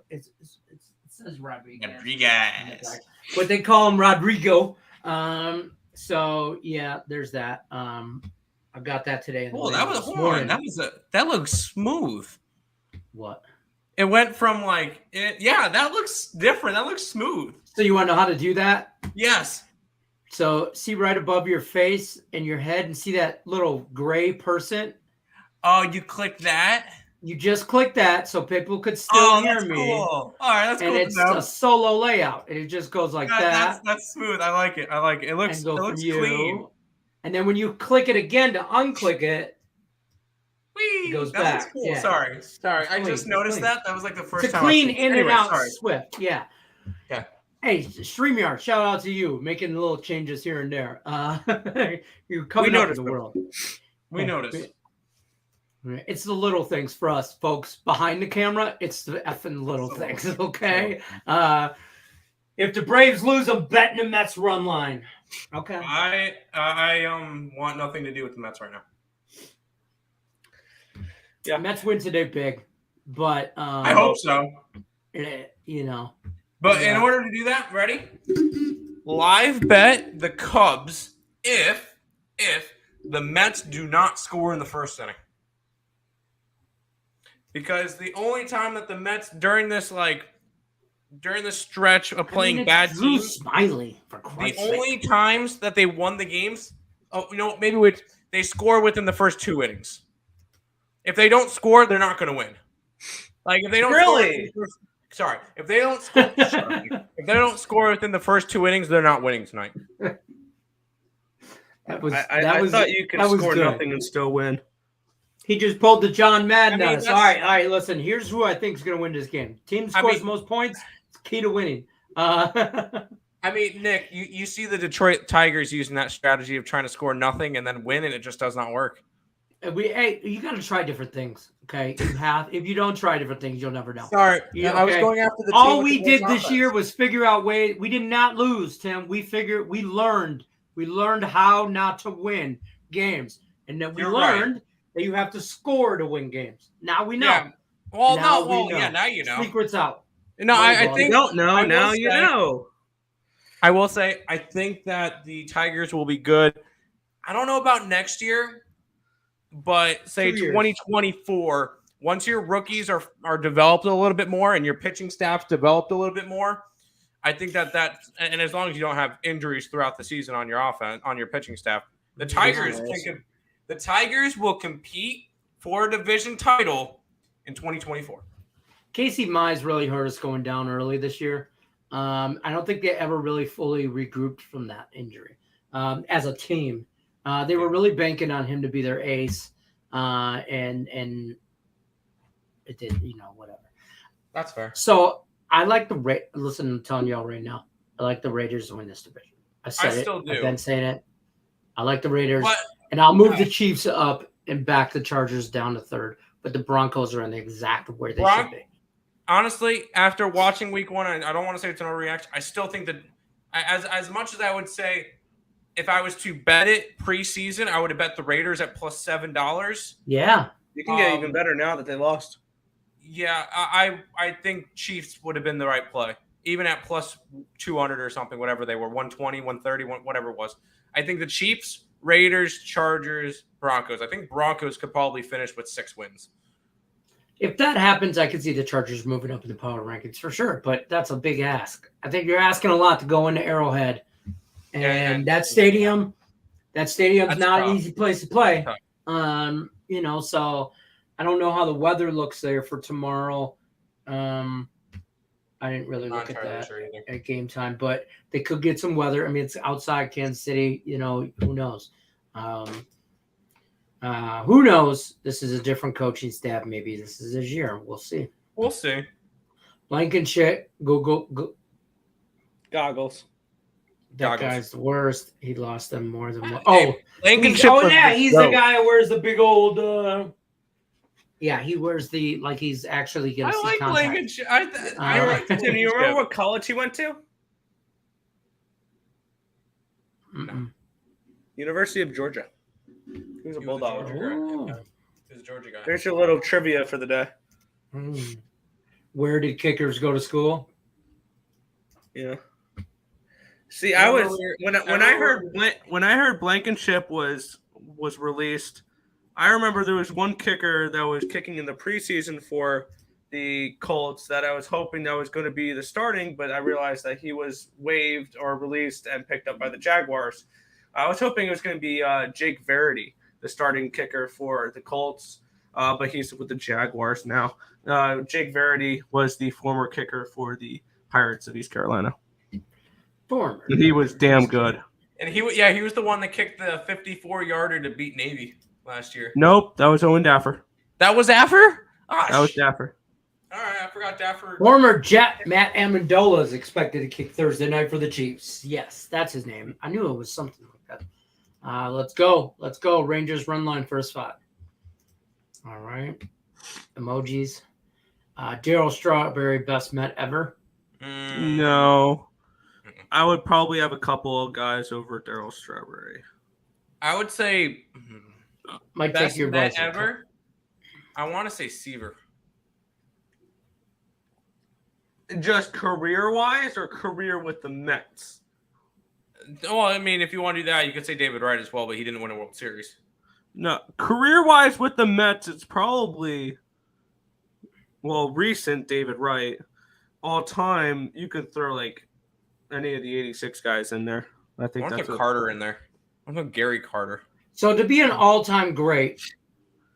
Speaker 1: It says Rodriguez. But they call him Rodrigo. So yeah, there's that. I got that today.
Speaker 4: Oh, that looks smooth.
Speaker 1: What?
Speaker 4: It went from that looks different. That looks smooth.
Speaker 1: So you want to know how to do that?
Speaker 4: Yes.
Speaker 1: So see right above your face and your head and see that little gray person?
Speaker 4: Oh, you click that?
Speaker 1: You just click that so people could still hear me.
Speaker 4: Cool. All right, that's cool.
Speaker 1: And it's a solo layout. And it just goes like that.
Speaker 4: That's smooth. I like it. It looks clean.
Speaker 1: And then when you click it again to unclick it, it goes back.
Speaker 4: Looks cool.
Speaker 1: Yeah.
Speaker 4: Sorry. I just noticed that. That was like the first
Speaker 1: it's
Speaker 4: time.
Speaker 1: It's a clean in and out
Speaker 4: sorry.
Speaker 1: Swift. Yeah.
Speaker 4: Yeah.
Speaker 1: Hey, StreamYard, shout out to you, making little changes here and there. You're coming up in the world.
Speaker 4: We noticed.
Speaker 1: It's the little things for us, folks. Behind the camera, it's the effing little things, okay? If the Braves lose, I'm betting the Mets run line. Okay.
Speaker 4: I want nothing to do with the Mets right now.
Speaker 1: Yeah, Mets win today big, but
Speaker 4: I hope so. But in order to do that, ready? Live bet the Cubs if the Mets do not score in the first inning. Because the only time that the Mets during this stretch of playing bad teams,
Speaker 1: Smiley, for Christ's sake.
Speaker 4: Only times that they won the games, they score within the first 2 innings. If they don't score, they're not going to win. Like if they don't score, if they don't score within the first 2 innings, they're not winning tonight.
Speaker 2: I thought you could score nothing and still win.
Speaker 1: He just pulled the John Madden on us. All right. Listen, here's who I think is going to win this game. Team scores most points. It's key to winning.
Speaker 4: Nick, you see the Detroit Tigers using that strategy of trying to score nothing and then win, and it just does not work.
Speaker 1: You got to try different things. Okay, if you don't try different things, you'll never know.
Speaker 4: Sorry, I was going after the.
Speaker 1: All we did this year was figure out ways. We did not lose, Tim. We learned how not to win games, and then we learned that you have to score to win games. Now we know.
Speaker 4: Yeah. Well, now you know.
Speaker 1: Secret's out.
Speaker 4: No, I think
Speaker 2: you don't know. Now you know.
Speaker 4: I will say, I think that the Tigers will be good. I don't know about next year, but say 2024, once your rookies are developed a little bit more and your pitching staff's developed a little bit more, I think that and as long as you don't have injuries throughout the season on your offense, on your pitching staff, the Tigers will compete for a division title in 2024.
Speaker 1: Casey Mize really hurt us going down early this year. I don't think they ever really fully regrouped from that injury as a team. They were really banking on him to be their ace, and it did, whatever.
Speaker 4: That's fair.
Speaker 1: So I like listen, I'm telling y'all right now, I like the Raiders to win this division. I still do. I've been saying it. I like the Raiders, and I'll move the Chiefs up and back the Chargers down to third. But the Broncos are in the exact where they should be.
Speaker 4: Honestly, after watching Week 1, I don't want to say it's an overreaction. I still think that, as much as I would say, if I was to bet it preseason, I would have bet the Raiders at plus $7.
Speaker 1: Yeah,
Speaker 2: you can get even better now that they lost.
Speaker 4: Yeah, I think Chiefs would have been the right play, even at plus 200 or something, whatever they were, 120, 130, whatever it was. I think the Chiefs, Raiders, Chargers, Broncos. I think Broncos could probably finish with 6 wins.
Speaker 1: If that happens, I could see the Chargers moving up in the power rankings for sure, but that's a big ask. I think you're asking a lot to go into Arrowhead, and that stadium's not an easy place to play. So I don't know how the weather looks there for tomorrow. I didn't really
Speaker 4: Not
Speaker 1: look at
Speaker 4: entirely
Speaker 1: that
Speaker 4: sure either.
Speaker 1: at game time, but they could get some weather. I mean, it's outside Kansas City. You know, who knows? Who knows? This is a different coaching staff. Maybe this is his year. We'll see.
Speaker 2: We'll see.
Speaker 1: Blankenship, go.
Speaker 2: Goggles.
Speaker 1: That
Speaker 3: Goggles.
Speaker 1: guy's the worst. He lost them more than one.
Speaker 3: Hey,
Speaker 1: Oh,
Speaker 3: Blankenship was
Speaker 1: he's
Speaker 3: the
Speaker 1: the
Speaker 3: goat.
Speaker 1: guy who wears the big old. Yeah, he wears the like he's actually gonna
Speaker 2: I
Speaker 1: see
Speaker 2: like
Speaker 1: contact.
Speaker 2: Blankenship. Tim, you remember what college he went to?
Speaker 1: Mm-mm.
Speaker 2: University of Georgia. He was a
Speaker 4: He was a
Speaker 2: Bulldog.
Speaker 4: Georgia guy.
Speaker 1: Ooh.
Speaker 4: He's a Georgia guy.
Speaker 2: There's your little trivia for the day.
Speaker 1: Mm. Where did kickers go to school?
Speaker 2: Yeah. See, I was when I heard Blankenship was released. I remember there was one kicker that was kicking in the preseason for the Colts that I was hoping that was going to be the starting, but I realized that he was waived or released and picked up by the Jaguars. I was hoping it was going to be Jake Verity, the starting kicker for the Colts, but he's with the Jaguars now. Jake Verity was the former kicker for the Pirates of East Carolina.
Speaker 1: Former.
Speaker 2: And he was damn good.
Speaker 4: And he was the one that kicked the 54-yarder to beat Navy last year.
Speaker 2: Nope, that was Owen Daffer.
Speaker 3: That was Affer?
Speaker 2: That was Daffer.
Speaker 4: All right, I forgot Daffer.
Speaker 1: Former Jet Matt Amendola is expected to kick Thursday night for the Chiefs. Yes, that's his name. I knew it was something like that. Let's go. Rangers run line first 5. All right. Emojis. Daryl Strawberry, best Met ever.
Speaker 2: No. I would probably have a couple of guys over Daryl Strawberry.
Speaker 4: I would say
Speaker 1: Might
Speaker 4: best
Speaker 1: take your
Speaker 4: Met
Speaker 1: votes.
Speaker 4: ever. I want to say Seaver.
Speaker 2: Just career-wise or career with the Mets?
Speaker 4: Well, I mean, if you want to do that, you could say David Wright as well, but he didn't win a World Series.
Speaker 2: No, career-wise with the Mets, it's probably, recent David Wright. All time, you could throw like any of the 86 guys in there. I think
Speaker 4: I want
Speaker 2: that's
Speaker 4: to Carter in there. I want Gary Carter.
Speaker 1: So to be an all-time great,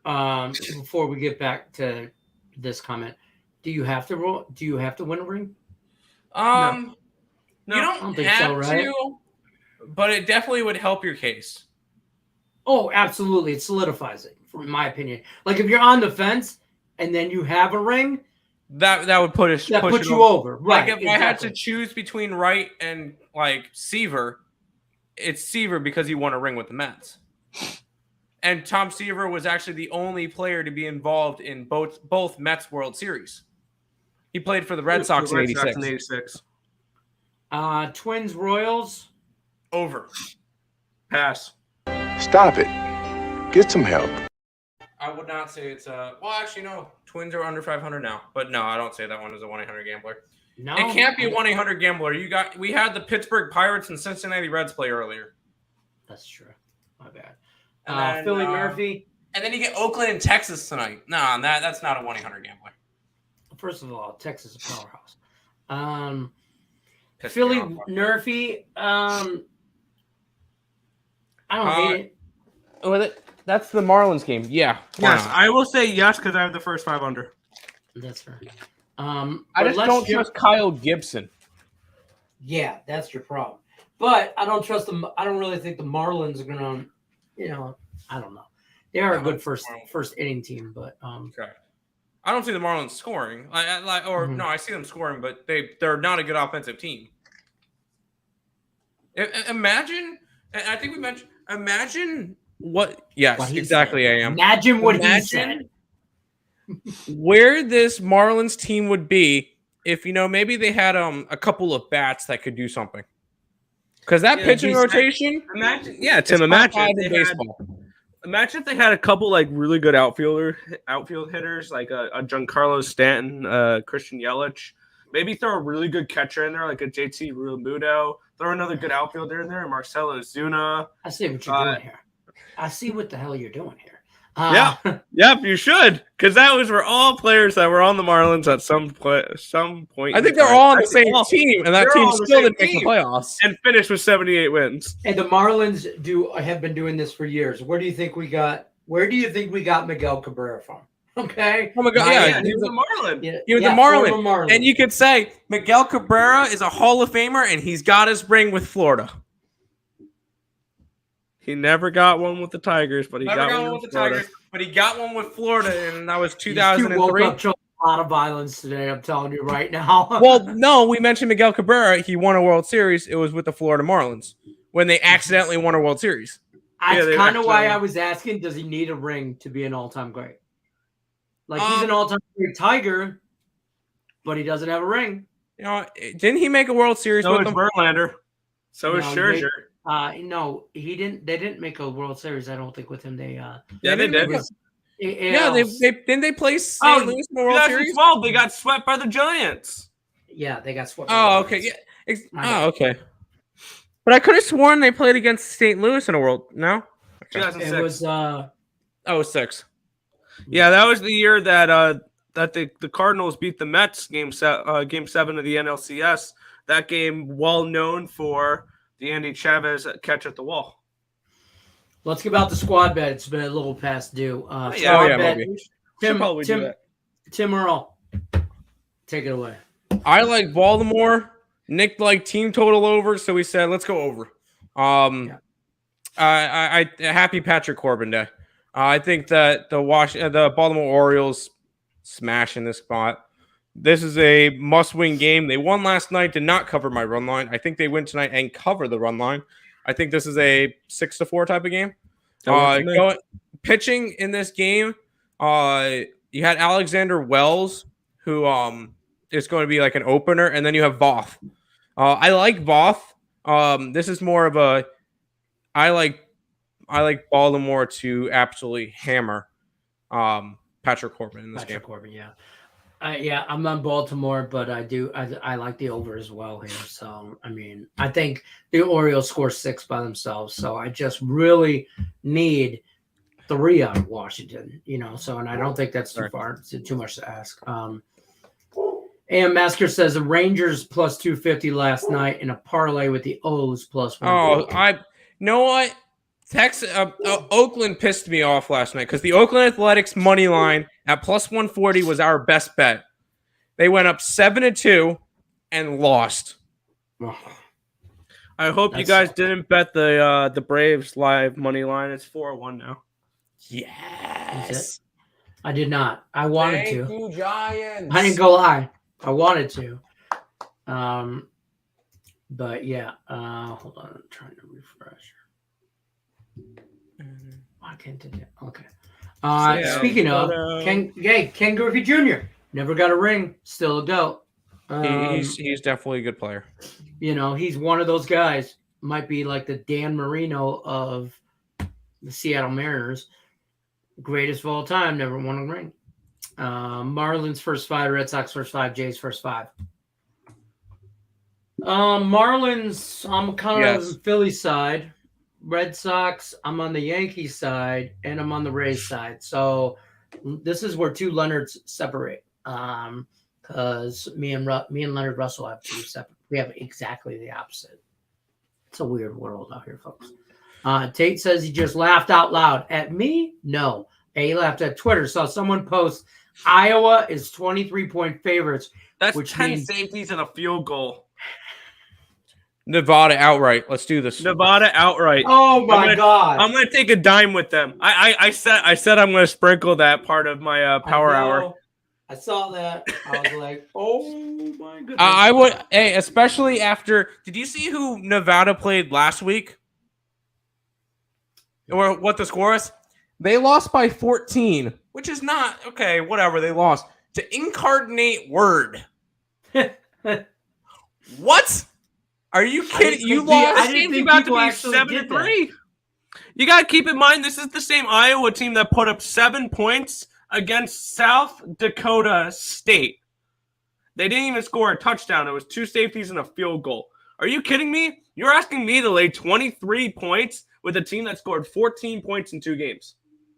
Speaker 1: before we get back to this comment, do you have to win a ring?
Speaker 4: You
Speaker 1: I
Speaker 4: don't
Speaker 1: don't think
Speaker 4: have
Speaker 1: so, right?
Speaker 4: to, but it definitely would help your case.
Speaker 1: Oh, absolutely. It solidifies it, from my opinion. Like if you're on the fence and then you have a ring,
Speaker 4: That would push
Speaker 1: you over. Right.
Speaker 4: Like if I had to choose between Wright and like Seaver, it's Seaver because he won a ring with the Mets. And Tom Seaver was actually the only player to be involved in both Mets World Series. He played for the Red Sox in '86.
Speaker 1: Twins Royals.
Speaker 4: Over.
Speaker 2: Pass.
Speaker 5: Stop it. Get some help.
Speaker 4: I would not say it's well, actually, no. Twins are under 500 now, but no, I don't say that one is a 1-800 gambler.
Speaker 1: No,
Speaker 4: It can't be a 1-800 gambler. We had the Pittsburgh Pirates and Cincinnati Reds play earlier.
Speaker 1: That's true. My bad.
Speaker 4: And then,
Speaker 1: Philly Murphy.
Speaker 4: And then you get Oakland and Texas tonight. No, that's not a 1-800 gambler.
Speaker 1: First of all, Texas is a powerhouse.
Speaker 4: Pissed
Speaker 1: Philly
Speaker 4: me off.
Speaker 1: Murphy. I don't hate it.
Speaker 3: That's the Marlins game. Yeah.
Speaker 2: Yes, I will say yes because I have the first 5 under.
Speaker 1: That's fair.
Speaker 3: I
Speaker 1: But
Speaker 3: just
Speaker 1: let's
Speaker 3: don't trust Kyle Gibson.
Speaker 1: Yeah, that's your problem. But I don't trust them. I don't really think the Marlins are gonna. I don't know. They are a good first inning team, but
Speaker 4: Correct. I don't see the Marlins scoring. No, I see them scoring, but they're not a good offensive team. Imagine, and I think we mentioned. Imagine what? Yes,
Speaker 1: what he
Speaker 4: exactly.
Speaker 1: said.
Speaker 4: I am.
Speaker 1: Imagine what he said.
Speaker 3: Where this Marlins team would be if maybe they had a couple of bats that could do something. Because that pitching rotation.
Speaker 2: Imagine if they had a couple like really good outfield hitters like a Giancarlo Stanton, Christian Yelich. Maybe throw a really good catcher in there like a JT Realmuto. Throw another good outfielder in there, Marcelo Zuna.
Speaker 1: I see what you're doing here. I see what the hell you're doing here.
Speaker 2: Yep, you should, because that were all players that were on the Marlins at some point.
Speaker 3: I think they're all on the same team, and that team still didn't make the playoffs.
Speaker 2: And finished with 78 wins.
Speaker 1: And the Marlins have been doing this for years. Where do you think we got Miguel Cabrera from? Okay.
Speaker 3: Oh my God,
Speaker 2: Yeah,
Speaker 3: yeah,
Speaker 2: he was a Marlin.
Speaker 1: Yeah,
Speaker 3: he was
Speaker 1: yeah,
Speaker 3: a Marlin.
Speaker 1: former Marlin.
Speaker 3: And you could say Miguel Cabrera is a Hall of Famer, and he's got his ring with Florida.
Speaker 2: He never got one with the Tigers, but he
Speaker 3: Never
Speaker 2: got one
Speaker 3: with the
Speaker 2: Florida.
Speaker 3: Tigers, but he got one with Florida, and that was
Speaker 1: These two woke
Speaker 3: 2003.
Speaker 1: up to a lot of violence today. I'm telling you right now.
Speaker 3: Well, no, we mentioned Miguel Cabrera. He won a World Series. It was with the Florida Marlins when they accidentally won a World Series.
Speaker 1: That's
Speaker 2: they
Speaker 1: kind of why
Speaker 2: actually-
Speaker 1: I was asking, does he need a ring to be an all-time great? Like, he's an all-time great Tiger, but he doesn't have a ring.
Speaker 3: You know, didn't he make a World Series
Speaker 2: So
Speaker 3: with
Speaker 2: is
Speaker 3: them?
Speaker 2: Verlander. So is
Speaker 1: No, he
Speaker 2: Scherzer.
Speaker 1: No, he didn't. They didn't make a World Series, I don't think, with him. They
Speaker 2: Yeah, they
Speaker 3: didn't
Speaker 2: did.
Speaker 3: make Yeah, they didn't they play St. Louis in the World Series?
Speaker 2: 2012, they got swept by the Giants.
Speaker 1: Yeah, they got swept.
Speaker 3: Oh, okay. Yeah.
Speaker 1: My bad.
Speaker 3: Oh, okay. But I could have sworn they played against St. Louis in a World. No?
Speaker 2: 2006.
Speaker 1: It was
Speaker 3: 06.
Speaker 2: Yeah, that was the year that the Cardinals beat the Mets game 7 of the NLCS. That game, well known for the Andy Chavez catch at the wall.
Speaker 1: Let's give out the squad bet. It's been a little past due.
Speaker 2: yeah,
Speaker 1: Squad
Speaker 3: yeah,
Speaker 1: bet.
Speaker 3: maybe.
Speaker 2: Should probably do that.
Speaker 1: Tim Earl, take it away.
Speaker 3: I like Baltimore. Nick liked team total over, so we said let's go over. I happy Patrick Corbin Day. I think that the Baltimore Orioles smash in this spot. This is a must-win game. They won last night, did not cover my run line. I think they win tonight and cover the run line. I think this is a 6-4 type of game. Pitching in this game, you had Alexander Wells, who is going to be like an opener, and then you have Voth. I like Voth. This is more of a I like Baltimore to absolutely hammer Patrick Corbin in this game.
Speaker 1: Corbin, yeah. I'm on Baltimore, but I like the over as well here. So, I mean, I think the Orioles score 6 by themselves. So I just really need 3 out of Washington, so, and I don't think that's too much to ask. AM Masker says the Rangers plus 250 last night in a parlay with the O's plus 150.
Speaker 3: Oh, you know what? Oakland pissed me off last night because the Oakland Athletics money line at plus 140 was our best bet. They went up 7-2 and lost.
Speaker 2: I hope you guys didn't bet the Braves live money line. It's 4-1 now.
Speaker 3: Yes.
Speaker 1: I did not. I wanted to.
Speaker 3: Thank you, Giants.
Speaker 1: I didn't go lie. I wanted to. But yeah. Hold on. I'm trying to refresh. I can't do that. Okay. Speaking of Ken Griffey Jr. never got a ring. Still a goat.
Speaker 3: He's definitely a good player.
Speaker 1: He's one of those guys. Might be like the Dan Marino of the Seattle Mariners. Greatest of all time. Never won a ring. Marlins first 5, Red Sox first 5, Jays first 5. Marlins, I'm kind of Philly side. Red Sox, I'm on the Yankees side, and I'm on the Rays side. So this is where 2 Leonards separate. Because me and Leonard Russell have 2 separate. We have exactly the opposite. It's a weird world out here, folks. Tate says he just laughed out loud at me. No, he laughed at Twitter. Saw someone post Iowa is 23-point favorites.
Speaker 2: That's
Speaker 1: which
Speaker 2: 10
Speaker 1: means
Speaker 2: safeties and a field goal.
Speaker 3: Nevada outright. Let's do this.
Speaker 2: Nevada outright.
Speaker 1: Oh my God!
Speaker 2: I'm gonna take a dime with them. I said I'm gonna sprinkle that part of my power hour.
Speaker 1: I saw that. I was like, oh my goodness.
Speaker 3: I would, especially after. Did you see who Nevada played last week? Or what the score is? They lost by 14, which is not okay. Whatever, they lost to Incarnate Word. What? Are you kidding? You lost.
Speaker 1: I didn't think
Speaker 2: about to
Speaker 1: people
Speaker 2: be
Speaker 1: actually did
Speaker 2: 7-3. You got to keep in mind this is the same Iowa team that put up 7 points against South Dakota State. They didn't even score a touchdown. It was 2 safeties and a field goal. Are you kidding me? You're asking me to lay 23 points with a team that scored 14 points in 2 games.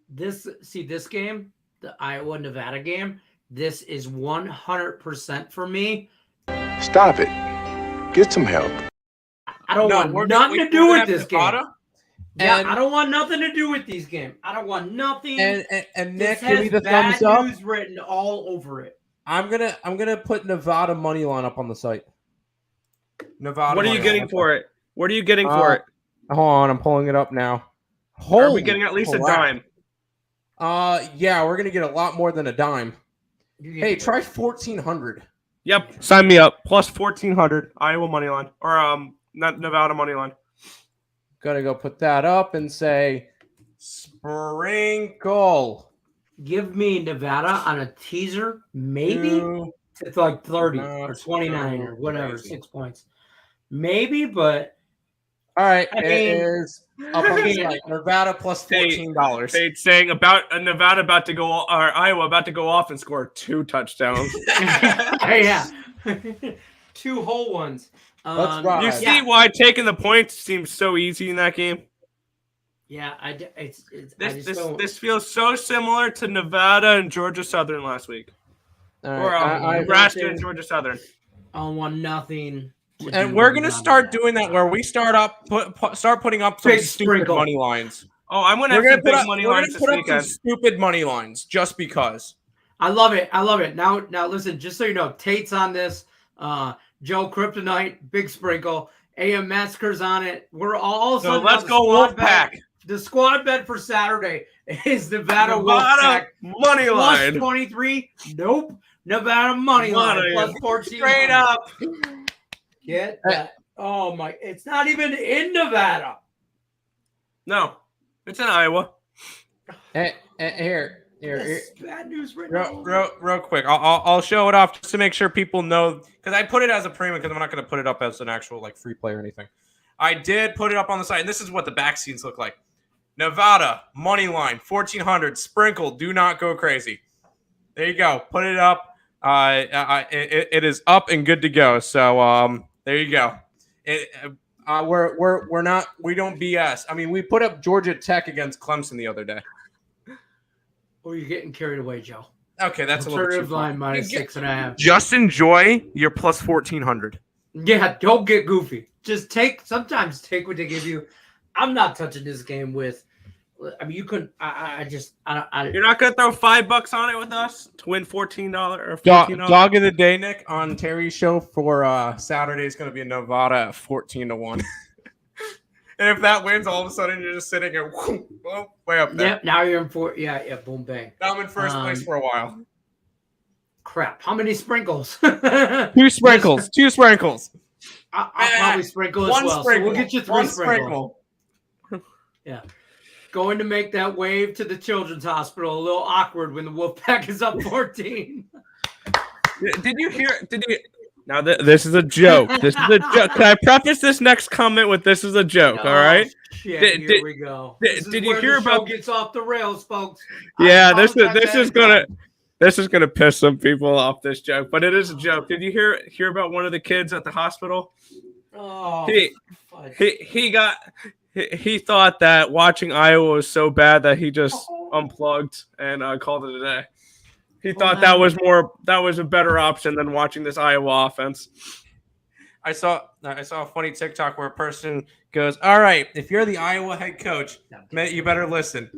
Speaker 1: This game, the Iowa-Nevada game, this is 100% for me.
Speaker 5: Stop it. Get some help.
Speaker 1: I don't want nothing to do with this game. Yeah,
Speaker 3: And-
Speaker 1: I don't want nothing to do with these games. I don't want nothing.
Speaker 3: And
Speaker 1: this
Speaker 3: Nick, give me
Speaker 1: has
Speaker 3: the
Speaker 1: bad
Speaker 3: thumbs up.
Speaker 1: news written all over it.
Speaker 3: I'm gonna put Nevada money line up on the site. Nevada.
Speaker 2: What are you
Speaker 3: money
Speaker 2: getting
Speaker 3: line.
Speaker 2: for it? What are you getting for it?
Speaker 3: Hold on, I'm pulling it up now.
Speaker 2: Are
Speaker 3: Holy
Speaker 2: we getting at least a
Speaker 3: crap.
Speaker 2: dime?
Speaker 3: Yeah, we're gonna get a lot more than a dime.
Speaker 1: You
Speaker 3: Hey,
Speaker 1: get-
Speaker 3: try 1,400.
Speaker 2: Yep, sign me up. Plus 1,400 Iowa money line or not Nevada money line.
Speaker 3: Gotta go put that up and say sprinkle.
Speaker 1: give me Nevada on a teaser, maybe it's like 30 or 29 or whatever,
Speaker 3: crazy.
Speaker 1: 6 points, maybe. But
Speaker 3: All right,
Speaker 1: I
Speaker 3: it
Speaker 1: mean-
Speaker 3: is up on the site. Nevada plus $14.
Speaker 2: They're saying about Nevada about to go or Iowa about to go off and score 2 touchdowns.
Speaker 1: yeah, 2 whole ones.
Speaker 3: Let's ride.
Speaker 2: You
Speaker 3: Yeah.
Speaker 2: see why taking the points seems so easy in that game?
Speaker 1: Yeah, I just don't.
Speaker 2: This feels so similar to Nevada and Georgia Southern last week,
Speaker 3: All
Speaker 2: or
Speaker 3: right,
Speaker 2: Nebraska
Speaker 1: nothing.
Speaker 2: and Georgia Southern.
Speaker 1: I don't want nothing. to
Speaker 3: and
Speaker 1: do
Speaker 3: we're
Speaker 1: with
Speaker 3: gonna
Speaker 1: none of
Speaker 3: start doing that where we start putting up some
Speaker 1: Big
Speaker 3: stupid
Speaker 1: sprinkle.
Speaker 3: money lines.
Speaker 2: Oh, I'm gonna
Speaker 3: We're
Speaker 2: have
Speaker 3: gonna
Speaker 2: some big money
Speaker 3: we're
Speaker 2: lines
Speaker 3: gonna
Speaker 2: this
Speaker 3: put up some
Speaker 2: weekend.
Speaker 3: stupid money lines just because.
Speaker 1: I love it. I love it. Now listen, just so you know, Tate's on this. Joe Kryptonite, big sprinkle. AM Massacre's on it. We're all of a
Speaker 2: So
Speaker 1: sudden
Speaker 2: let's
Speaker 1: now
Speaker 2: go
Speaker 1: the squad
Speaker 2: Wolfpack.
Speaker 1: bet- The squad bet for Saturday is Nevada
Speaker 2: Nevada
Speaker 1: Wolfpack
Speaker 2: money
Speaker 1: plus
Speaker 2: line.
Speaker 1: 23. Nope. Nevada money line
Speaker 2: Money.
Speaker 1: plus 14.
Speaker 2: Straight up.
Speaker 1: Get that. Oh my! It's not even in Nevada.
Speaker 2: No, it's in Iowa.
Speaker 3: Here.
Speaker 1: That's bad news right now.
Speaker 3: Real quick. I'll show it off just to make sure people know, because I put it as a premium because I'm not going to put it up as an actual like free play or anything. I did put it up on the site, and this is what the back scenes look like. Nevada money line 1,400 sprinkle. Do not go crazy. There you go. Put it up. It is up and good to go. So there you go. We don't BS. I mean, we put up Georgia Tech against Clemson the other day.
Speaker 1: Or you're getting carried away, Joe.
Speaker 3: Okay, that's a little too
Speaker 1: Alternative
Speaker 3: far.
Speaker 1: line minus 6.5.
Speaker 2: Just enjoy your plus 1,400.
Speaker 1: Yeah, don't get goofy. Just sometimes take what they give you. I'm not touching this game with. I mean, you couldn't. I
Speaker 2: You're not gonna throw $5 on it with us to win $14 or $14.
Speaker 3: Dog of the day, Nick, on Terry's show for Saturday is going to be Nevada at 14-1. And if that wins, all of a sudden you're just sitting here way up there.
Speaker 1: Yep. Now you're in fourth. Yeah. Boom, bang.
Speaker 3: Now I'm in first place for a while.
Speaker 1: Crap. How many sprinkles?
Speaker 3: 2 sprinkles. 2 sprinkles.
Speaker 1: I'll probably sprinkle as
Speaker 3: 1
Speaker 1: well.
Speaker 3: sprinkle.
Speaker 1: So we'll get you 3
Speaker 3: 1
Speaker 1: sprinkles. Yeah. Going to make that wave to the children's hospital a little awkward when the Wolfpack is up 14.
Speaker 2: Did you hear? Now this is a joke. This is a joke. Can I preface this next comment with "This is a joke"? All right.
Speaker 1: Shit, here we go.
Speaker 2: Did you hear about?
Speaker 1: Gets off the rails, folks.
Speaker 2: Yeah, this is gonna piss some people off. This joke, but it is a joke. Did you hear about one of the kids at the hospital?
Speaker 1: Oh,
Speaker 2: he thought that watching Iowa was so bad that he just unplugged and called it a day. He thought that was a better option than watching this Iowa offense.
Speaker 3: I saw a funny TikTok where a person goes, "All right, if you're the Iowa head coach, you better listen."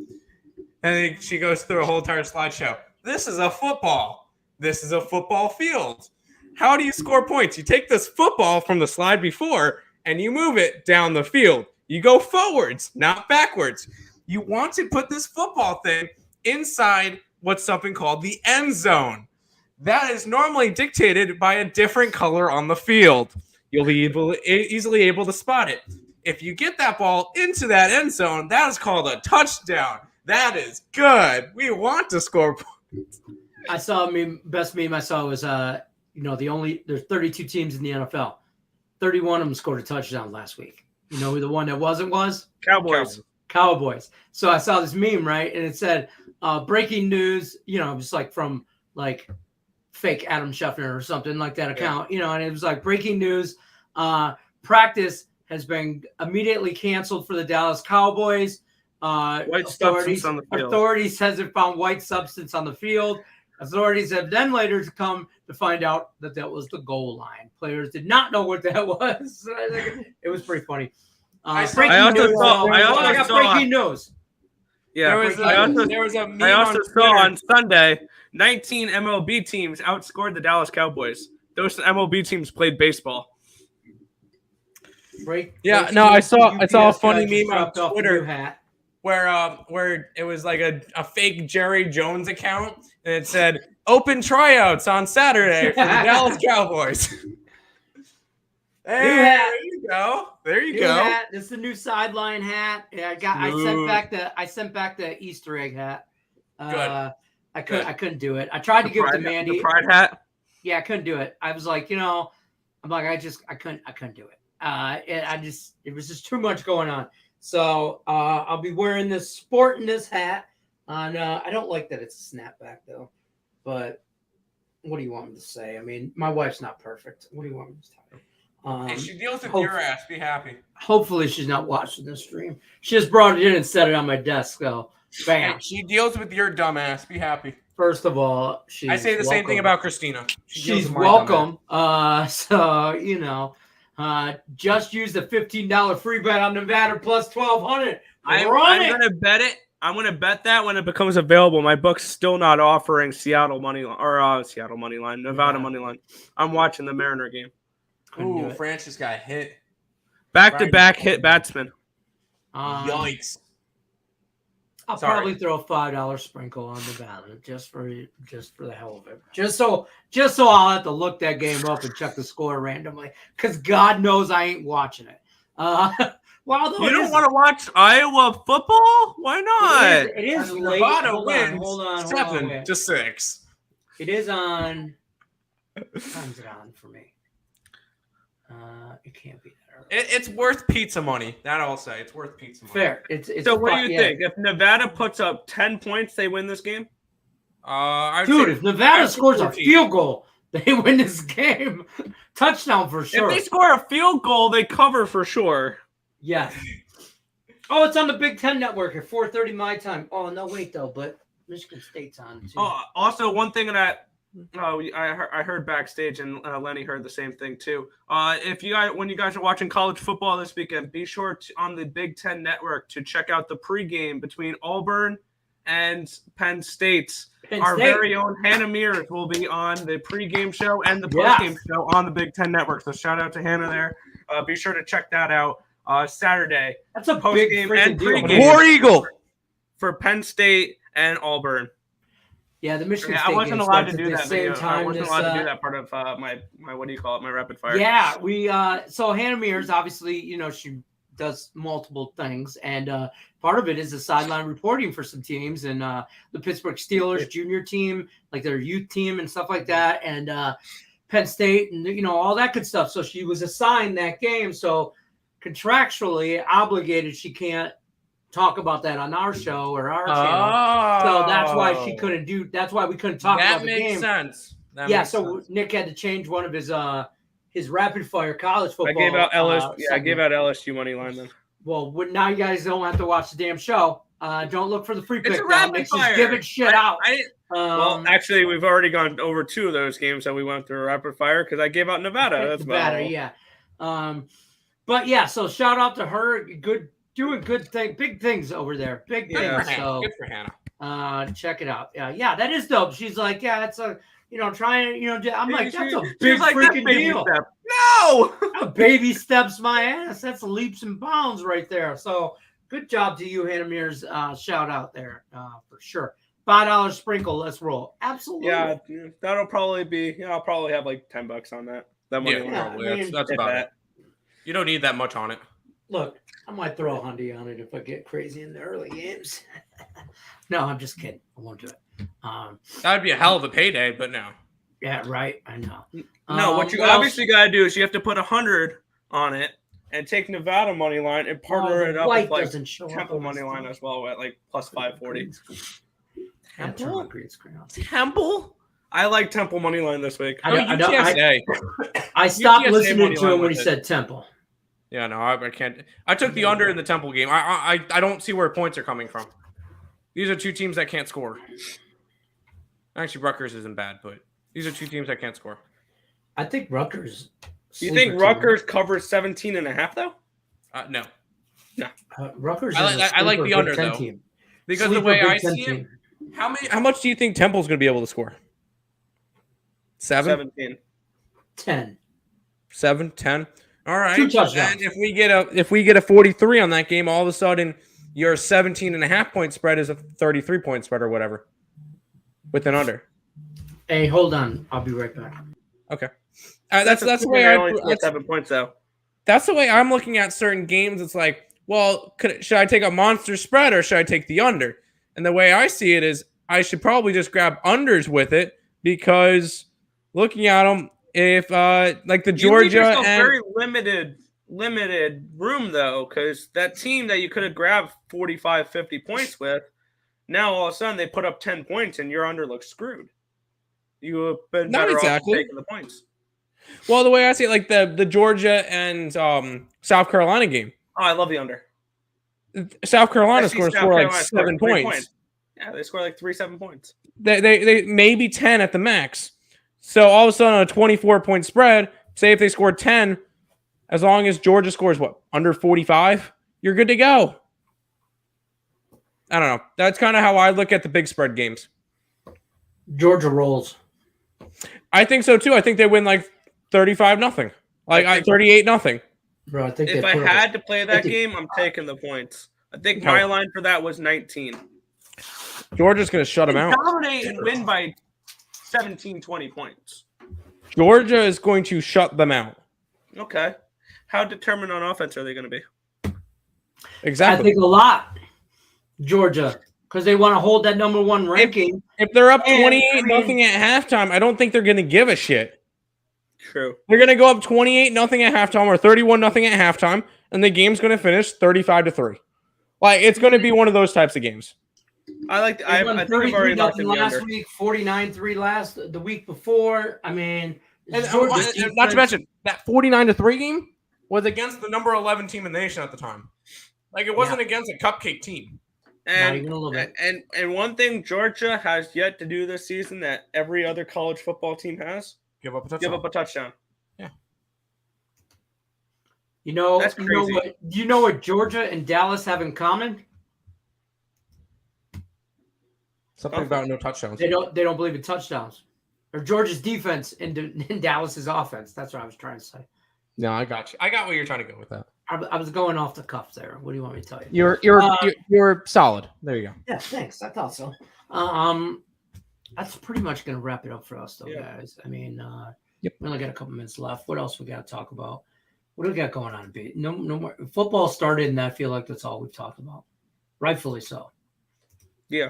Speaker 3: And then she goes through a whole entire slideshow. This is a football. This is a football field. How do you score points? You take this football from the slide before and you move it down the field. You go forwards, not backwards. You want to put this football thing inside what's something called the end zone. That is normally dictated by a different color on the field. You'll be easily able to spot it. If you get that ball into that end zone, that is called a touchdown. That is good. We want to score points.
Speaker 1: I saw best meme I saw was there's 32 teams in the NFL. 31 of them scored a touchdown last week. You know who the one that wasn't was? Cowboys. So I saw this meme, right? And it said, breaking news, just like from like fake Adam Scheffner or something like that account, and it was like breaking news. Practice has been immediately canceled for the Dallas Cowboys.
Speaker 2: White substance on the field.
Speaker 1: Authorities hasn't found white substance on the field. Authorities have then later come to find out that was the goal line. Players did not know what that was. It was pretty funny. Breaking
Speaker 2: also
Speaker 1: news.
Speaker 2: saw- I
Speaker 1: I
Speaker 2: also
Speaker 1: got
Speaker 2: saw-
Speaker 1: breaking news.
Speaker 2: Yeah,
Speaker 3: There was a meme
Speaker 2: I also
Speaker 3: on
Speaker 2: saw
Speaker 3: Twitter.
Speaker 2: on Sunday 19 MLB teams outscored the Dallas Cowboys. Those MLB teams played baseball.
Speaker 3: Yeah,
Speaker 1: Breaking
Speaker 3: no, I
Speaker 1: news,
Speaker 3: saw
Speaker 1: the
Speaker 3: a
Speaker 1: UPS
Speaker 3: funny
Speaker 1: guy just
Speaker 3: meme on
Speaker 1: dropped off a
Speaker 3: Twitter
Speaker 1: new hat.
Speaker 3: where it was like a fake Jerry Jones account, and it said open tryouts on Saturday for the Dallas Cowboys. Hey,
Speaker 1: New hat.
Speaker 3: there you go. There you
Speaker 1: New
Speaker 3: go.
Speaker 1: hat. This is the new sideline hat. Yeah, I sent back the Easter egg hat.
Speaker 3: Good.
Speaker 1: I couldn't do it. I tried to give it to Mandy.
Speaker 2: The pride hat.
Speaker 1: Yeah, I couldn't do it. I was like, I'm like, I couldn't do it. It was just too much going on. So I'll be wearing sporting this hat. I don't like that it's a snapback though. But what do you want me to say? I mean, my wife's not perfect. What do you want me to tell you?
Speaker 3: If she deals with your ass, be happy.
Speaker 1: Hopefully she's not watching this stream. She just brought it in and set it on my desk. So, bam.
Speaker 3: Hey, she deals with your dumb ass. Be happy.
Speaker 1: First of all,
Speaker 3: I say the same thing about Christina. She deals
Speaker 1: She's
Speaker 3: with my dumb
Speaker 1: welcome. Just use the $15 free bet on Nevada plus 1,200.
Speaker 2: I'm gonna bet it. I'm gonna bet that when it becomes available. My book's still not offering Seattle money line or Seattle money line, Nevada money line. I'm watching the Mariner game.
Speaker 3: Ooh, Francis got hit.
Speaker 2: Back-to-back hit batsman.
Speaker 3: Yikes!
Speaker 1: I'll probably throw a $5 sprinkle on Nevada just for the hell of it. Just so I'll have to look that game up and check the score randomly because God knows I ain't watching it. Well,
Speaker 2: you don't want to watch Iowa football? Why not?
Speaker 1: It is late.
Speaker 3: Nevada wins
Speaker 1: Hold on.
Speaker 3: 7-6.
Speaker 1: It is on. What time's it on for me? It can't be that early.
Speaker 3: It's worth pizza money. That I'll say. It's worth pizza money.
Speaker 1: Fair. It's
Speaker 2: so what do you think? If Nevada puts up 10 points, they win this game?
Speaker 1: Dude, if Nevada scores 14. A field goal, they win this game. Touchdown for sure.
Speaker 2: If they score a field goal, they cover for sure.
Speaker 1: Yes. Oh, it's on the Big Ten Network at 4:30 my time. Oh, no, wait, though. But Michigan State's on, too.
Speaker 2: Oh, also, one thing that I heard backstage, and Lenny heard the same thing too. When you guys are watching college football this weekend, be sure on the Big Ten Network to check out the pregame between Auburn and Penn State. Very own Hannah Mears will be on the pregame show and the postgame show on the Big Ten Network. So shout out to Hannah there. Be sure to check that out Saturday.
Speaker 1: That's a postgame and
Speaker 3: pregame. War Eagle
Speaker 2: for Penn State and Auburn.
Speaker 1: Yeah, the Michigan State
Speaker 2: I wasn't allowed to do that.
Speaker 1: Same time
Speaker 2: I wasn't allowed to do that part of my what do you call it? My rapid fire.
Speaker 1: Yeah, we so Hannah Mears, obviously, she does multiple things, and part of it is the sideline reporting for some teams, and the Pittsburgh Steelers junior team, like their youth team and stuff like that, and Penn State, and all that good stuff. So she was assigned that game, so contractually obligated, she can't talk about that on our show or our channel. So that's why she couldn't do. That's why we couldn't talk about the game.
Speaker 3: That makes sense.
Speaker 1: So Nick had to change one of his rapid fire college football.
Speaker 2: I gave out I gave out LSU money line then.
Speaker 1: Well, now you guys don't have to watch the damn show. Don't look for the free pick.
Speaker 2: It's a rapid fire.
Speaker 1: Just give it shit out.
Speaker 2: Well, actually, we've already gone over 2 of those games that we went through rapid fire because I gave out Nevada. That's
Speaker 1: Nevada, yeah. But yeah, so shout out to her. Doing good big things over there. Big things. So
Speaker 3: good for Hannah.
Speaker 1: Check it out. Yeah, that is dope. She's like, yeah, it's a trying. I'm like, that's a big
Speaker 2: like,
Speaker 1: freaking deal.
Speaker 2: Step. No,
Speaker 1: a baby steps my ass. That's leaps and bounds right there. So good job to you, Hannah Mears. Shout out there for sure. $5 sprinkle. Let's roll. Absolutely.
Speaker 2: Yeah, that'll probably be. I'll probably have like $10 on that. That money.
Speaker 3: That's about it. You don't need that much on it.
Speaker 1: Look, I might throw a $100 on it if I get crazy in the early games. No, I'm just kidding. I won't do it.
Speaker 3: That'd be a hell of a payday, but no.
Speaker 1: Yeah, right. I know.
Speaker 2: No, what you obviously got to do is you have to put 100 on it and take Nevada money line and partner it up with like Temple money line as well at like plus 540. Temple? I like Temple money line this week.
Speaker 1: I stopped listening to him when he said Temple.
Speaker 3: Yeah, no, I can't. I took the under in the Temple game. I don't see where points are coming from. These are 2 teams that can't score. Actually, Rutgers isn't bad, but these are 2 teams that can't score.
Speaker 1: I think Rutgers.
Speaker 2: You think Rutgers covers 17.5 though?
Speaker 3: No.
Speaker 1: Rutgers.
Speaker 3: I like the under, though.
Speaker 1: Team.
Speaker 3: Because the way I see it, how much do you think Temple's going to be able to score? 7?
Speaker 2: 17.
Speaker 1: 10.
Speaker 3: 7, 10. All right.
Speaker 1: 2 touchdowns.
Speaker 3: And if we get a 43 on that game, all of a sudden your 17.5 point spread is a 33 point spread or whatever with an under.
Speaker 1: Hey, hold on. I'll be right back.
Speaker 3: Okay. That's the way I
Speaker 2: 7 points though.
Speaker 3: That's the way I'm looking at certain games. It's like, well, should I take a monster spread or should I take the under? And the way I see it is I should probably just grab unders with it because looking at them, if like the Georgia and
Speaker 2: very limited room though, because that team that you could have grabbed 45, 50 points with, now all of a sudden they put up 10 points and your under looks screwed. You have been
Speaker 3: Not
Speaker 2: better
Speaker 3: exactly.
Speaker 2: off taking the points.
Speaker 3: Well, the way I see it, like the Georgia and South Carolina game.
Speaker 2: Oh, I love the under.
Speaker 3: South Carolina's going to score like 7 points.
Speaker 2: Yeah, they score like 7 points.
Speaker 3: They maybe 10 at the max. So all of a sudden on a 24-point spread, say if they score 10, as long as Georgia scores what, under 45, you're good to go. I don't know. That's kind of how I look at the big spread games.
Speaker 1: Georgia rolls.
Speaker 3: I think so too. I think they win like 35-0. Like 38-0.
Speaker 1: Bro, I think
Speaker 2: if I had to play that game, I'm taking the points. I think my line for that was 19.
Speaker 3: Georgia's going to shut them out.
Speaker 2: Dominate and win by 17, 20 points.
Speaker 3: Georgia is going to shut them out.
Speaker 2: Okay. How determined on offense are they going to be?
Speaker 3: Exactly.
Speaker 1: I think a lot. Georgia, because they want to hold that number 1 ranking.
Speaker 3: If they're up 28-0 at halftime, I don't think they're going to give a shit.
Speaker 2: True.
Speaker 3: They're going to go up 28-0 at halftime or 31-0 at halftime, and the game's going to finish 35-3. Like, it's going to be one of those types of games.
Speaker 2: I think I've already locked in the
Speaker 1: last
Speaker 2: under.
Speaker 1: week, 49-3 the week before. I mean,
Speaker 3: And not to mention, that 49-3 game was against the number 11 team in the nation at the time. Like, it wasn't against a cupcake team.
Speaker 2: And one thing Georgia has yet to do this season that every other college football team has:
Speaker 3: give up a touchdown.
Speaker 2: Yeah.
Speaker 1: That's crazy. You know what Georgia and Dallas have in common?
Speaker 3: Something about no touchdowns.
Speaker 1: They don't believe in touchdowns. Or Georgia's defense and Dallas's offense. That's what I was trying to say.
Speaker 3: No, I got you. I got where you're trying to go with that.
Speaker 1: I was going off the cuff there. What do you want me to tell you?
Speaker 3: You're solid. There you go.
Speaker 1: Yeah, thanks. I thought so. That's pretty much going to wrap it up for us, though, guys. I mean, we only got a couple minutes left. What else we got to talk about? What do we got going on, B? No more. Football started, and I feel like that's all we've talked about. Rightfully so.
Speaker 2: Yeah.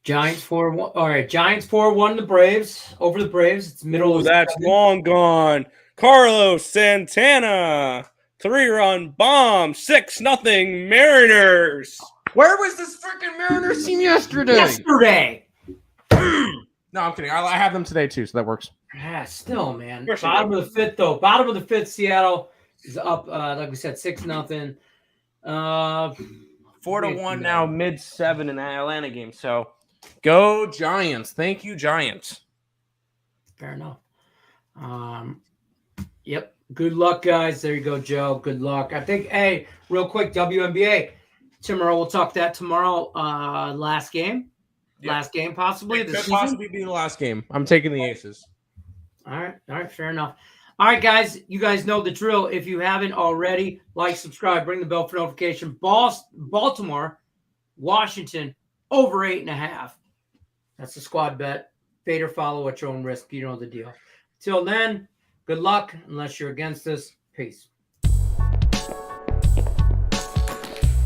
Speaker 1: Giants 4-1. All right, Giants 4-1 the Braves over the Braves. It's middle of
Speaker 2: that's
Speaker 1: seven.
Speaker 2: long gone. Carlos Santana 3-run bomb 6-0 Mariners.
Speaker 3: Where was this freaking Mariners team yesterday? No, I'm kidding. I have them today too, so that works.
Speaker 1: Yeah, still, man. Bottom of the fifth, though. Bottom of the fifth, Seattle is up. Like we said, 6-0.
Speaker 3: 4-1 now, mid-7 in that Atlanta game. So, go Giants! Thank you, Giants.
Speaker 1: Fair enough. Yep. Good luck, guys. There you go, Joe. Good luck. I think, hey, real quick, WNBA. Tomorrow, we'll talk that tomorrow. Last game. Yep. Last game, possibly.
Speaker 3: It could possibly be the last game. I'm taking the Aces.
Speaker 1: All right. Fair enough. All right, guys. You guys know the drill. If you haven't already, like, subscribe, ring the bell for notification. Baltimore, Washington, over 8.5. That's the squad bet. Fade or follow at your own risk. You know the deal. Till then, good luck. Unless you're against us. Peace.